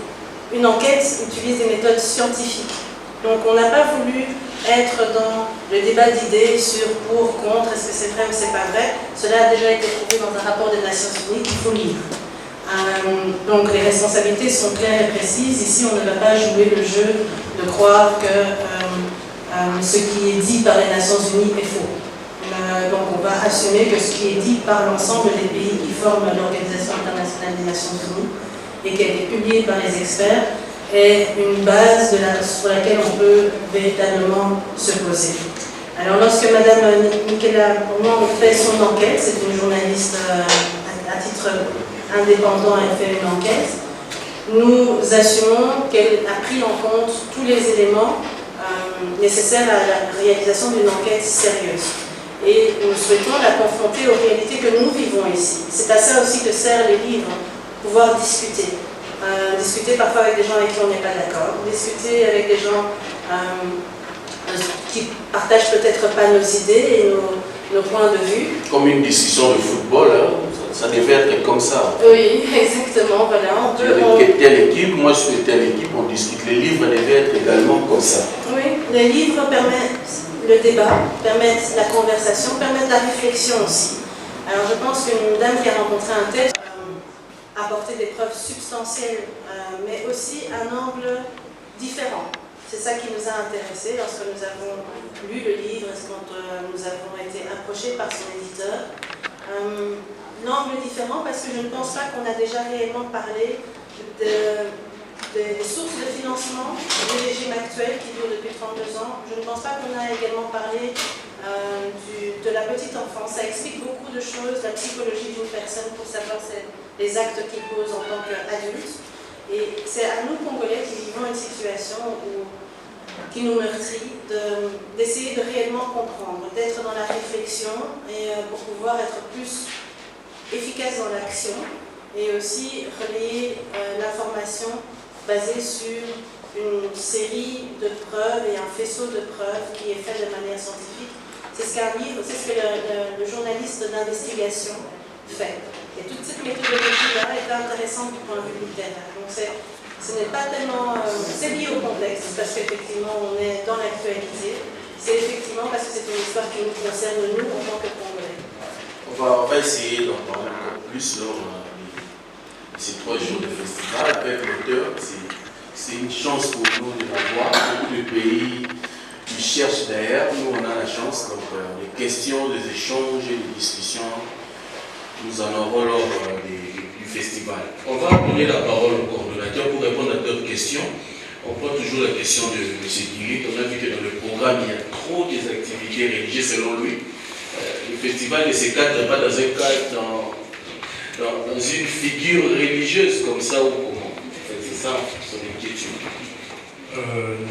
Speaker 2: une enquête utilise des méthodes scientifiques. Donc, on n'a pas voulu être dans le débat d'idées sur pour, contre, est-ce que c'est vrai ou c'est pas vrai. Cela a déjà été prouvé dans un rapport des Nations Unies qu'il faut lire. Donc les responsabilités sont claires et précises. Ici, on ne va pas jouer le jeu de croire que ce qui est dit par les Nations Unies est faux. Donc on va assumer que ce qui est dit par l'ensemble des pays qui forment l'Organisation internationale des Nations Unies et qui a été publiée par les experts est une base sur laquelle on peut véritablement se poser. Alors lorsque Mme Michaela fait son enquête, c'est une journaliste à titre indépendant, elle fait une enquête, nous assumons qu'elle a pris en compte tous les éléments nécessaires à la réalisation d'une enquête sérieuse. Et nous souhaitons la confronter aux réalités que nous vivons ici. C'est à ça aussi que servent les livres, pouvoir discuter. Discuter parfois avec des gens avec qui on n'est pas d'accord, discuter avec des gens qui partagent peut-être pas nos idées et nos points de vue.
Speaker 1: Comme une discussion de football, hein. Ça devait être comme ça.
Speaker 2: Oui, exactement, voilà.
Speaker 1: Tu es telle équipe, moi je suis telle équipe, on discute. Les livres devaient être également comme ça.
Speaker 2: Oui, les livres permettent le débat, permettent la conversation, permettent la réflexion aussi. Alors je pense qu'une dame qui a rencontré un texte a apporté des preuves substantielles, mais aussi un angle différent. C'est ça qui nous a intéressés lorsque nous avons lu le livre, quand nous avons été approchés par son éditeur. L'angle différent parce que je ne pense pas qu'on a déjà réellement parlé des sources de financement du régime actuel qui dure depuis 32 ans. Je ne pense pas qu'on a également parlé de la petite enfance. Ça explique beaucoup de choses, la psychologie d'une personne pour savoir les actes qu'il pose en tant qu'adulte. Et c'est à nous, Congolais, qui vivons une situation qui nous meurtrit, d'essayer de réellement comprendre, d'être dans la réflexion et pour pouvoir être plus efficace dans l'action et aussi relayer l'information basée sur une série de preuves et un faisceau de preuves qui est fait de manière scientifique. C'est ce qu'un livre, c'est ce que le journaliste d'investigation fait. Et toute cette méthodologie-là est intéressante du point de vue littéraire. Donc ce n'est pas tellement... c'est lié au contexte, parce qu'effectivement on est dans l'actualité. C'est effectivement parce que c'est une histoire qui nous concerne nous en tant que Congolais.
Speaker 1: On va essayer d'en parler encore plus lors de ces 3 jours de festival avec l'auteur. C'est une chance pour nous de l'avoir. Tout le pays qui cherche derrière, nous on a la chance. Donc les questions, les échanges et les discussions, nous en aurons lors du festival. On va donner la parole au coordonnateur pour répondre à d'autres questions. On prend toujours la question de M. Guillet. On a vu que dans le programme, il y a trop des activités religieuses selon lui. Le festival ne se cadre pas dans un cadre, dans une figure religieuse comme ça ou comment. En fait, c'est ça son inquiétude.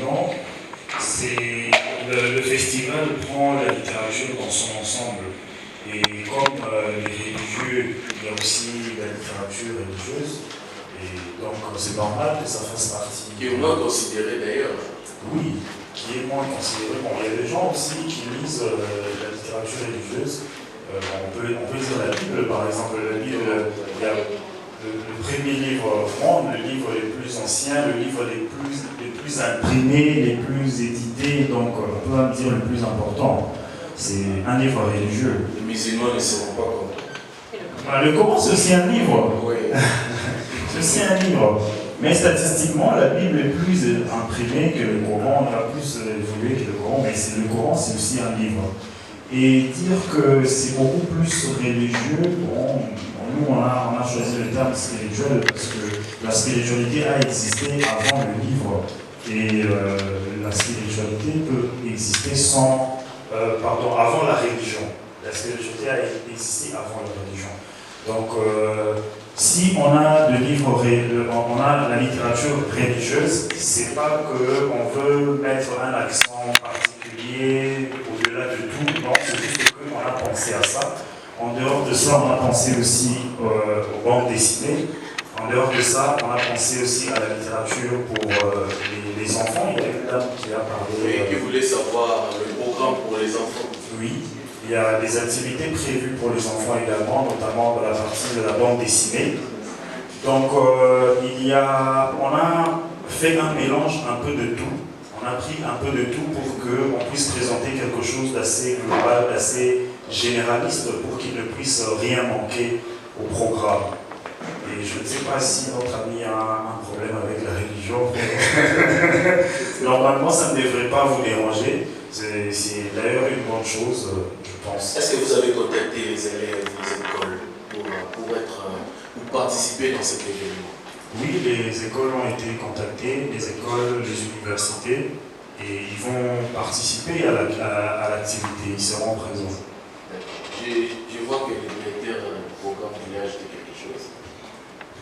Speaker 3: Non, le festival prend la littérature dans son ensemble. Et comme les religieux, il y a aussi la littérature religieuse. Et donc c'est normal que ça fasse partie.
Speaker 1: Qui est moins considéré d'ailleurs.
Speaker 3: Oui, qui est moins considéré. Bon, il y a des gens aussi qui lisent la littérature religieuse. On peut dire la Bible, par exemple. La Bible, il y a le premier livre franc, le livre les plus anciens, le livre les plus imprimés, les plus édités, donc on peut même dire le plus important. C'est un livre religieux.
Speaker 1: Les musulmans ne seront pas contents.
Speaker 3: Le Coran, c'est aussi un livre.
Speaker 1: Oui.
Speaker 3: C'est aussi un livre. Mais statistiquement, la Bible est plus imprimée que le Coran, on a plus évolué que le Coran, mais le Coran, c'est aussi un livre. Et dire que c'est beaucoup plus religieux, bon, nous on a choisi le terme spirituel parce que la spiritualité a existé avant le livre. Et la spiritualité peut exister avant la religion. La spiritualité a existé avant la religion. Donc, si on a on a la littérature religieuse, c'est pas qu'on veut mettre un accent particulier au-delà de tout, non, c'est juste qu'on a pensé à ça. En dehors de ça, on a pensé aussi aux bandes dessinées. En dehors de ça, on a pensé aussi à la littérature pour les enfants. Il y a une dame qui a parlé.
Speaker 1: Oui, qui voulait savoir le programme pour les enfants.
Speaker 3: Oui. Il y a des activités prévues pour les enfants également, notamment dans la partie de la bande dessinée. Donc, on a fait un mélange un peu de tout. On a pris un peu de tout pour qu'on puisse présenter quelque chose d'assez global, d'assez généraliste, pour qu'il ne puisse rien manquer au programme. Et je ne sais pas si notre ami a un problème avec la religion. Normalement, ça ne devrait pas vous déranger. C'est d'ailleurs une bonne chose, je pense.
Speaker 1: Est-ce que vous avez contacté les élèves des écoles pour participer dans cet événement?
Speaker 3: Oui, les écoles ont été contactées, les écoles, les universités, et ils vont participer à l'activité, ils seront présents.
Speaker 1: Je vois que le directeur du programme voulait ajouter quelque chose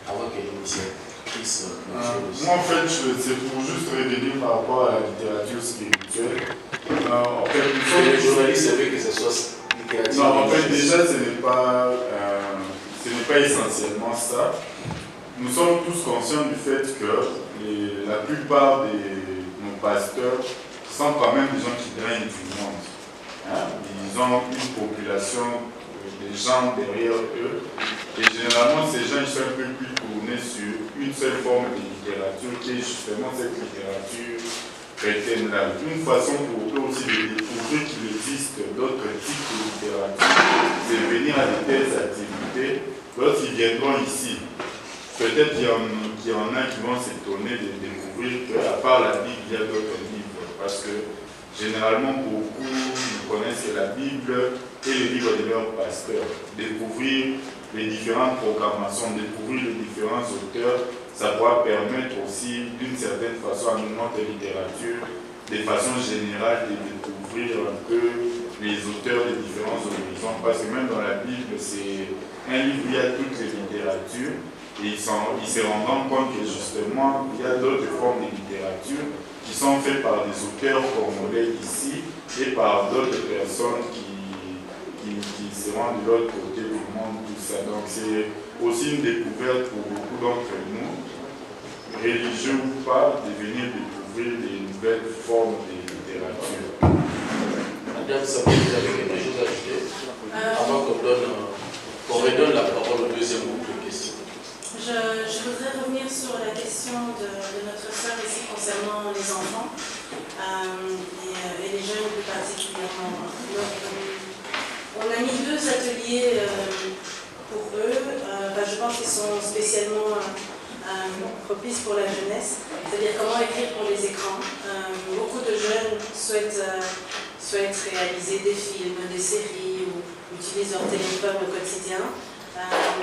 Speaker 1: avant que l'initiatrice...
Speaker 4: Moi, en fait, c'est pour juste revenir par rapport à la littérature spirituelle. En fait,
Speaker 1: les journalistes savaient que ce soit littérature.
Speaker 4: Non, en fait, déjà, ce n'est pas essentiellement ça. Nous sommes tous conscients du fait que la plupart de nos pasteurs sont quand même des gens qui draignent du monde. Ils ont une population de gens derrière eux. Et généralement, ces gens ils sont un peu plus tournés sur une seule forme de littérature qui est justement cette littérature chrétienne-là. Une façon pour eux aussi de découvrir qu'il existe d'autres types de littérature, c'est de venir à de telles activités. Lorsqu'ils viendront ici, peut-être qu'il y en a qui vont s'étonner de découvrir qu'à part la Bible, il y a d'autres livres. Parce que généralement, beaucoup ne connaissent que la Bible et les livres de leurs pasteurs. Découvrir les différentes programmations, découvrir les différents auteurs, ça pourra permettre aussi, d'une certaine façon, à notre littérature, de façon générale, de découvrir un peu les auteurs des différents horizons. Parce que même dans la Bible, c'est un livre où il y a toutes les littératures. Et ils se rendent compte que justement, il y a d'autres formes de littérature qui sont faites par des auteurs congolais ici et par d'autres personnes qui seront de l'autre côté du monde, tout ça. Donc c'est aussi une découverte pour beaucoup d'entre nous, religieux ou pas, de venir découvrir des nouvelles formes de littérature.
Speaker 1: Madame Samé, vous avez quelque chose à ajouter avant qu'on redonne la parole au deuxième groupe de questions.
Speaker 2: Je voudrais revenir sur la question de notre sœur ici concernant les enfants et les jeunes plus particulièrement. Donc, on a mis 2 ateliers pour eux. Je pense qu'ils sont spécialement propices pour la jeunesse, c'est-à-dire comment écrire pour les écrans. Beaucoup de jeunes souhaitent réaliser des films, des séries ou utilisent leur téléphone au quotidien.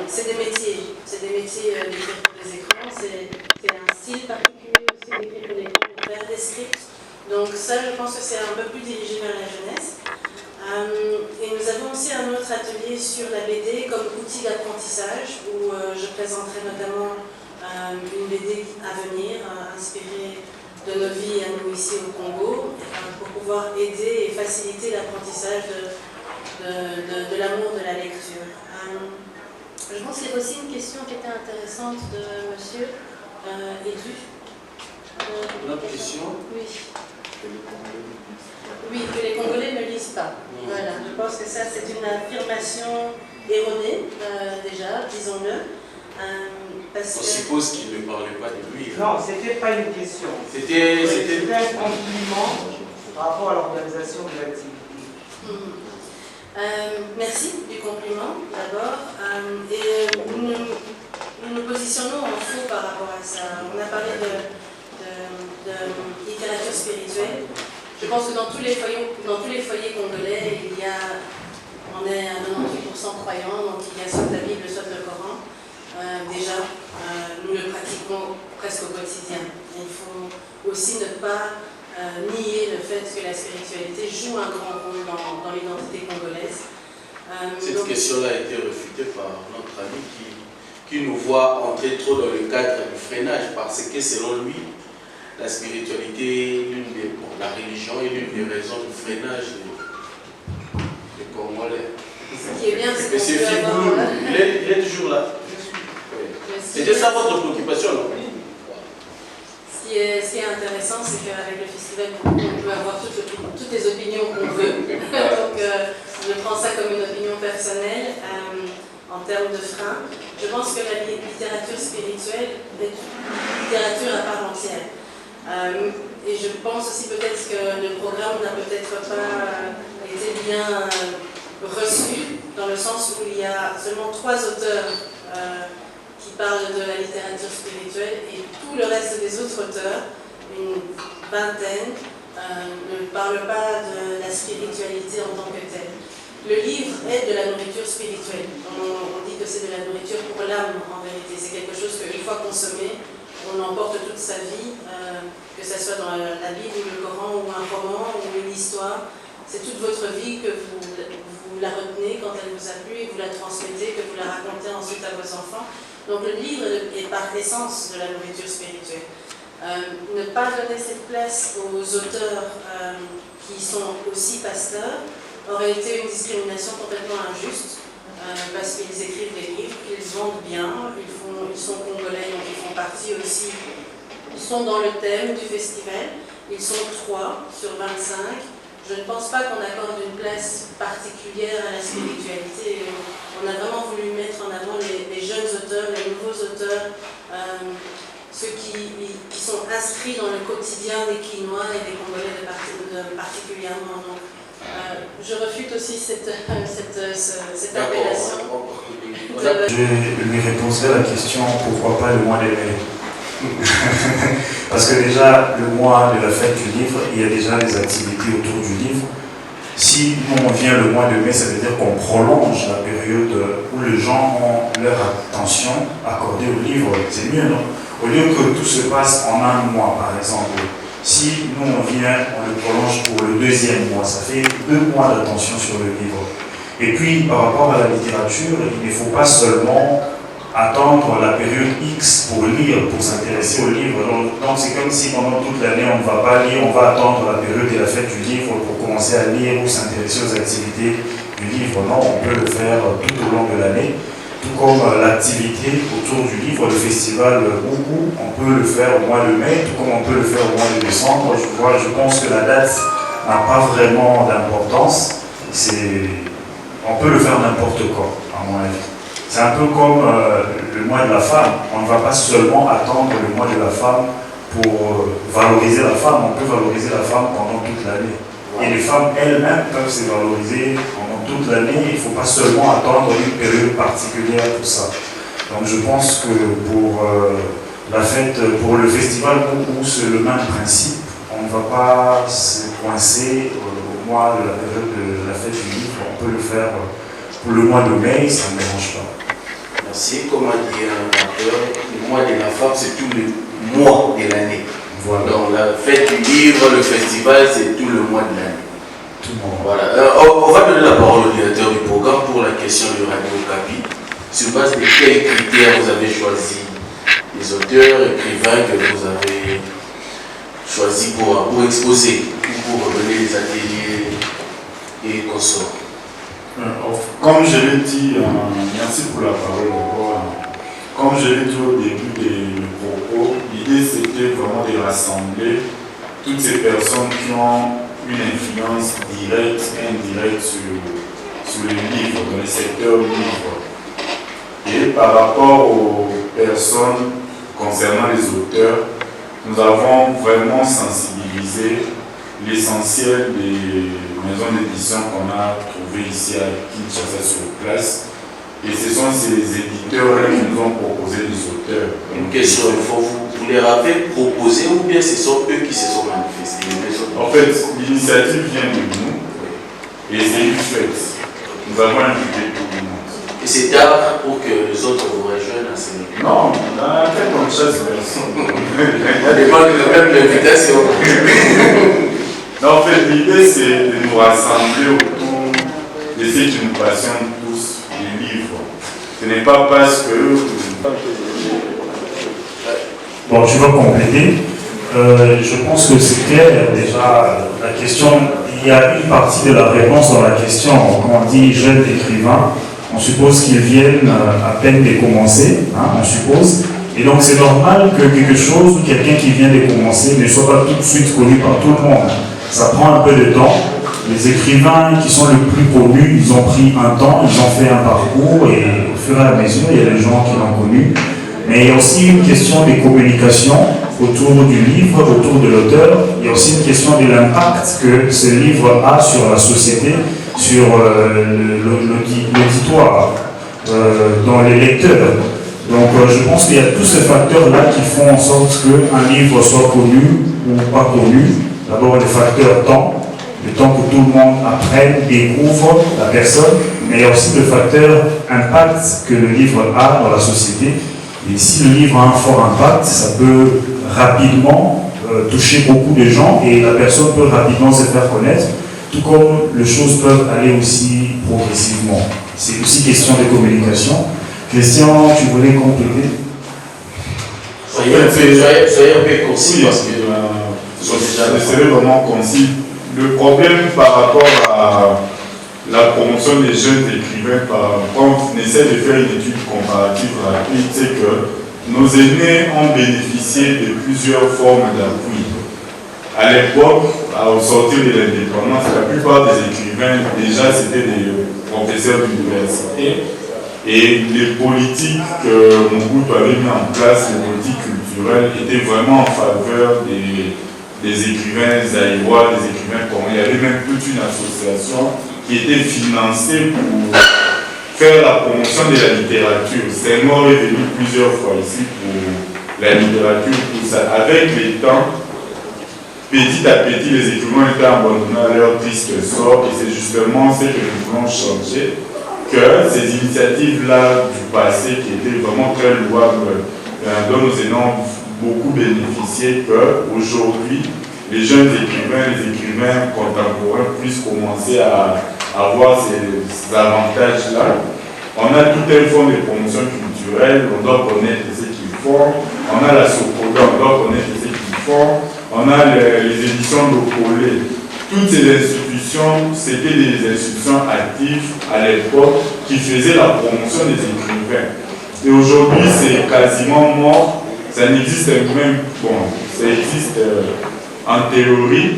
Speaker 2: C'est des métiers d'écrire pour les écrans, c'est un style particulier aussi d'écrire pour les écrans, de faire des scripts. Donc ça, je pense que c'est un peu plus dirigé vers la jeunesse. Et nous avons aussi un autre atelier sur la BD comme outil d'apprentissage où je présenterai notamment une BD à venir, inspirée de nos vies à nous ici au Congo, pour pouvoir aider et faciliter l'apprentissage de l'amour de la lecture. Je pense qu'il y a aussi une question qui était intéressante de monsieur Edu.
Speaker 1: Une autre question?
Speaker 2: Oui. Oui, que les Congolais ne lisent pas. Voilà, je pense que ça c'est une affirmation erronée, déjà, disons-le.
Speaker 1: On suppose qu'il ne parlait pas de lui.
Speaker 5: Non, c'était pas une question.
Speaker 1: C'était
Speaker 5: un compliment par rapport à l'organisation de l'activité.
Speaker 2: Merci du compliment d'abord. Et nous nous positionnons en faux par rapport à ça. On a parlé de littérature spirituelle. Je pense que dans tous les foyers congolais, on est à 98% croyants, donc il y a soit la Bible, soit le Coran. Déjà, nous le pratiquons presque au quotidien. Il faut aussi ne pas nier le fait que la spiritualité joue un grand rôle dans l'identité congolaise.
Speaker 1: Cette question-là a été réfutée par notre ami qui nous voit entrer trop dans le cadre du freinage parce que selon lui, la spiritualité, la religion est l'une des raisons du freinage des Congolais.
Speaker 2: Ce qui est bien, c'est
Speaker 1: Monsieur Fibou, il est toujours là. C'était ça votre préoccupation, non?
Speaker 2: Ce qui est intéressant, c'est qu'avec le festival, on peut avoir toutes les opinions qu'on veut. Donc, je prends ça comme une opinion personnelle en termes de frein. Je pense que la littérature spirituelle est une littérature à part entière. Et je pense aussi peut-être que le programme n'a peut-être pas été bien reçu, dans le sens où il y a seulement 3 auteurs qui parlent de la littérature spirituelle et tout le reste des autres auteurs, une vingtaine, ne parlent pas de la spiritualité en tant que telle. Le livre est de la nourriture spirituelle. On dit que c'est de la nourriture pour l'âme en vérité. C'est quelque chose qu'une fois consommé, on emporte toute sa vie, que ce soit dans la Bible ou le Coran ou un roman ou une histoire. C'est toute votre vie que vous la retenez quand elle vous a plu et vous la transmettez, que vous la racontez ensuite à vos enfants. Donc le livre est par essence de la nourriture spirituelle. Ne pas donner cette place aux auteurs qui sont aussi pasteurs aurait été une discrimination complètement injuste parce qu'ils écrivent des livres, ils vendent bien, ils sont congolais, donc ils font partie aussi, ils sont dans le thème du festival, ils sont 3 sur 25. Je ne pense pas qu'on accorde une place particulière à la spiritualité. On a vraiment voulu mettre en avant les jeunes auteurs, les nouveaux auteurs, ceux qui sont inscrits dans le quotidien des Quinois et des Congolais particulièrement. Donc, je refute aussi cette appellation.
Speaker 3: Je lui répondrai à la question pourquoi pas le mois de mai. Parce que déjà, le mois de la fête du livre, il y a déjà des activités autour du livre. Si nous on vient le mois de mai, ça veut dire qu'on prolonge la période où les gens ont leur attention accordée au livre. C'est mieux, non? Au lieu que tout se passe en un mois, par exemple. Si nous on vient, on le prolonge pour le 2e mois, ça fait 2 mois d'attention sur le livre. Et puis, par rapport à la littérature, il ne faut pas seulement attendre la période X pour lire, pour s'intéresser au livre. Donc c'est comme si pendant toute l'année on ne va pas lire, on va attendre la période de la fête du livre pour commencer à lire ou s'intéresser aux activités du livre. Non, on peut le faire tout au long de l'année. Tout comme l'activité autour du livre, le festival Bougou, on peut le faire au mois de mai, tout comme on peut le faire au mois de décembre. Je pense que la date n'a pas vraiment d'importance. On peut le faire n'importe quand, à mon avis. C'est un peu comme le mois de la femme. On ne va pas seulement attendre le mois de la femme pour valoriser la femme. On peut valoriser la femme pendant toute l'année. Et les femmes elles-mêmes peuvent se valoriser pendant toute l'année. Il ne faut pas seulement attendre une période particulière pour ça. Donc je pense que pour la fête, pour le festival Boubou, c'est le même principe. On ne va pas se coincer au mois de la période de la fête du livre. On peut le faire pour le mois de mai, ça ne dérange pas.
Speaker 1: Merci. Comme a dit un auteur, le mois de la femme, c'est tous les mois de l'année.
Speaker 3: Voilà.
Speaker 1: Donc la fête du livre, le festival, c'est tout le mois de l'année.
Speaker 3: Tout le monde.
Speaker 1: Voilà. On va donner la parole au directeur du programme pour la question de Radio Okapi. Sur base de quels critères vous avez choisi les auteurs, écrivains que vous avez choisi pour exposer ou pour donner les ateliers et consorts?
Speaker 4: Comme je l'ai dit, merci pour la parole d'abord. Comme je l'ai dit au début du propos, l'idée c'était vraiment de rassembler toutes ces personnes qui ont une influence directe et indirecte sur les livres, dans le secteur livre. Et par rapport aux personnes concernant les auteurs, nous avons vraiment sensibilisé l'essentiel des maisons d'édition qu'on a trouvées ici à Kinshasa sur place. Et ce sont ces éditeurs qui nous ont proposé des auteurs.
Speaker 1: Une question, il faut vous les avez proposés ou bien ce sont eux qui se sont manifestés?
Speaker 4: En fait, l'initiative vient de nous et c'est une fête. Nous avons invité tout le monde.
Speaker 1: Et c'est tard pour que les autres vous rejoignent à ce niveau?
Speaker 4: Non, dans la fête, on chasse personne.
Speaker 1: Ça dépend de même l'invitation.
Speaker 4: En fait, l'idée c'est de nous rassembler autour de ce qui nous passionne tous, les livres. Ce n'est pas parce que...
Speaker 3: Bon, je vais compléter. Je pense que c'est clair déjà. La question, il y a une partie de la réponse dans la question. Quand on dit jeunes écrivains, on suppose qu'ils viennent à peine de commencer, hein, on suppose. Et donc c'est normal que quelque chose ou quelqu'un qui vient de commencer ne soit pas tout de suite connu par tout le monde. Ça prend un peu de temps. Les écrivains qui sont les plus connus, ils ont pris un temps, ils ont fait un parcours et au fur et à mesure, il y a des gens qui l'ont connu. Mais il y a aussi une question de communication autour du livre, autour de l'auteur. Il y a aussi une question de l'impact que ce livre a sur la société, sur l'auditoire, dans les lecteurs. Donc je pense qu'il y a tous ces facteurs-là qui font en sorte qu'un livre soit connu ou pas connu. D'abord le facteur temps, le temps que tout le monde apprenne, découvre la personne, mais il y a aussi le facteur impact que le livre a dans la société. Et si le livre a un fort impact, ça peut rapidement toucher beaucoup de gens et la personne peut rapidement se faire connaître, tout comme les choses peuvent aller aussi progressivement. C'est aussi question de communication. Christian, tu voulais compléter?
Speaker 1: Soyez un peu concis parce que...
Speaker 4: je serai vraiment concis. Le problème par rapport à la promotion des jeunes écrivains, quand on essaie de faire une étude comparative rapide, c'est que nos aînés ont bénéficié de plusieurs formes d'appui. À l'époque, au sortir de l'indépendance, la plupart des écrivains, déjà, c'était des professeurs d'université. Et les politiques que Mobutu avait mis en place, les politiques culturelles, étaient vraiment en faveur des écrivains zaïrois, des écrivains congolais. Il y avait même toute une association qui était financée pour faire la promotion de la littérature. Senghor est venu plusieurs fois ici pour la littérature, tout ça. Avec les temps, petit à petit, les écrivains étaient abandonnés à leur triste sort et c'est justement ce que nous voulons changer. Que ces initiatives-là du passé qui étaient vraiment très louables, dont nous avons beaucoup bénéficié, qu'aujourd'hui, les jeunes écrivains, les écrivains contemporains puissent commencer à avoir ces avantages-là. On a tout un fonds de promotion culturelle, on doit connaître ce qu'ils font. On a la Sokoda, on doit connaître ce qu'ils font. On a les éditions locales. Toutes ces institutions, c'était des institutions actives à l'époque qui faisaient la promotion des écrivains. Et aujourd'hui, c'est quasiment mort. Ça n'existe même, bon, ça existe en théorie,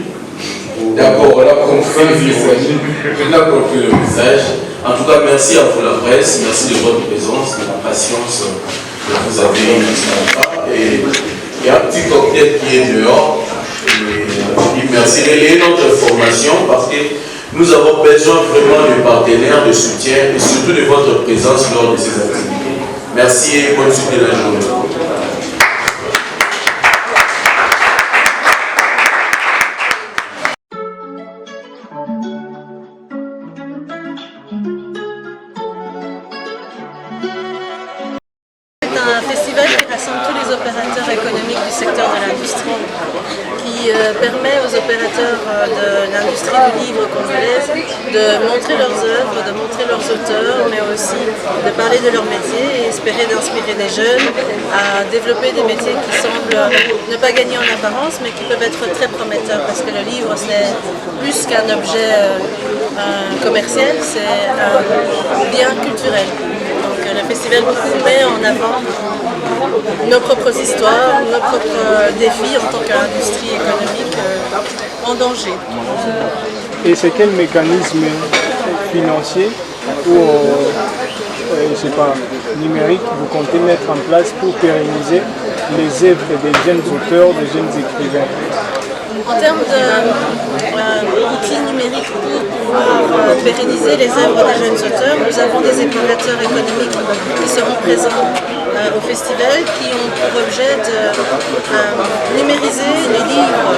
Speaker 1: D'accord, on a compris le message. En tout cas, merci à vous la presse, merci de votre présence, de la patience que vous avez eu ce matin. Et il y a un petit cocktail qui est dehors. Et merci de relayer notre formation parce que nous avons besoin vraiment de partenaires, de soutien et surtout de votre présence lors de ces activités. Merci et bonne suite de la journée.
Speaker 2: Un festival qui rassemble tous les opérateurs économiques du secteur de l'industrie, qui permet aux opérateurs de l'industrie du livre congolaise de montrer leurs œuvres, de montrer leurs auteurs, mais aussi de parler de leur métier et espérer d'inspirer des jeunes à développer des métiers qui semblent ne pas gagner en apparence, mais qui peuvent être très prometteurs, parce que le livre, c'est plus qu'un objet commercial, c'est un bien culturel. Le festival beaucoup met en avant nos propres histoires, nos propres défis en tant qu'industrie économique en danger.
Speaker 10: Et c'est quel mécanisme financier ou je sais pas, numérique vous comptez mettre en place pour pérenniser les œuvres des jeunes auteurs, des jeunes écrivains?
Speaker 2: En termes d'outils numériques pour pouvoir pérenniser les œuvres des jeunes auteurs, nous avons des opérateurs économiques qui seront présents au festival, qui ont pour objet de numériser les livres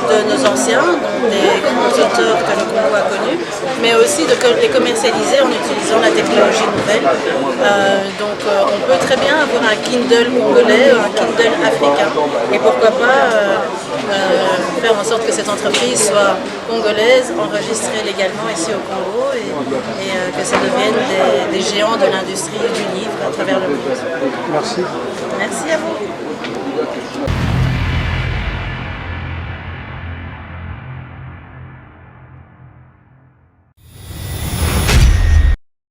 Speaker 2: de nos anciens, donc des grands auteurs que le Congo a connus, mais aussi de les commercialiser en utilisant la technologie nouvelle. Donc on peut très bien avoir un Kindle congolais, un Kindle africain, et pourquoi pas faire en sorte que cette entreprise soit congolaise, enregistrée légalement ici au Congo et que ça devienne des géants de l'industrie du livre à travers le monde.
Speaker 10: Merci.
Speaker 2: Merci à vous.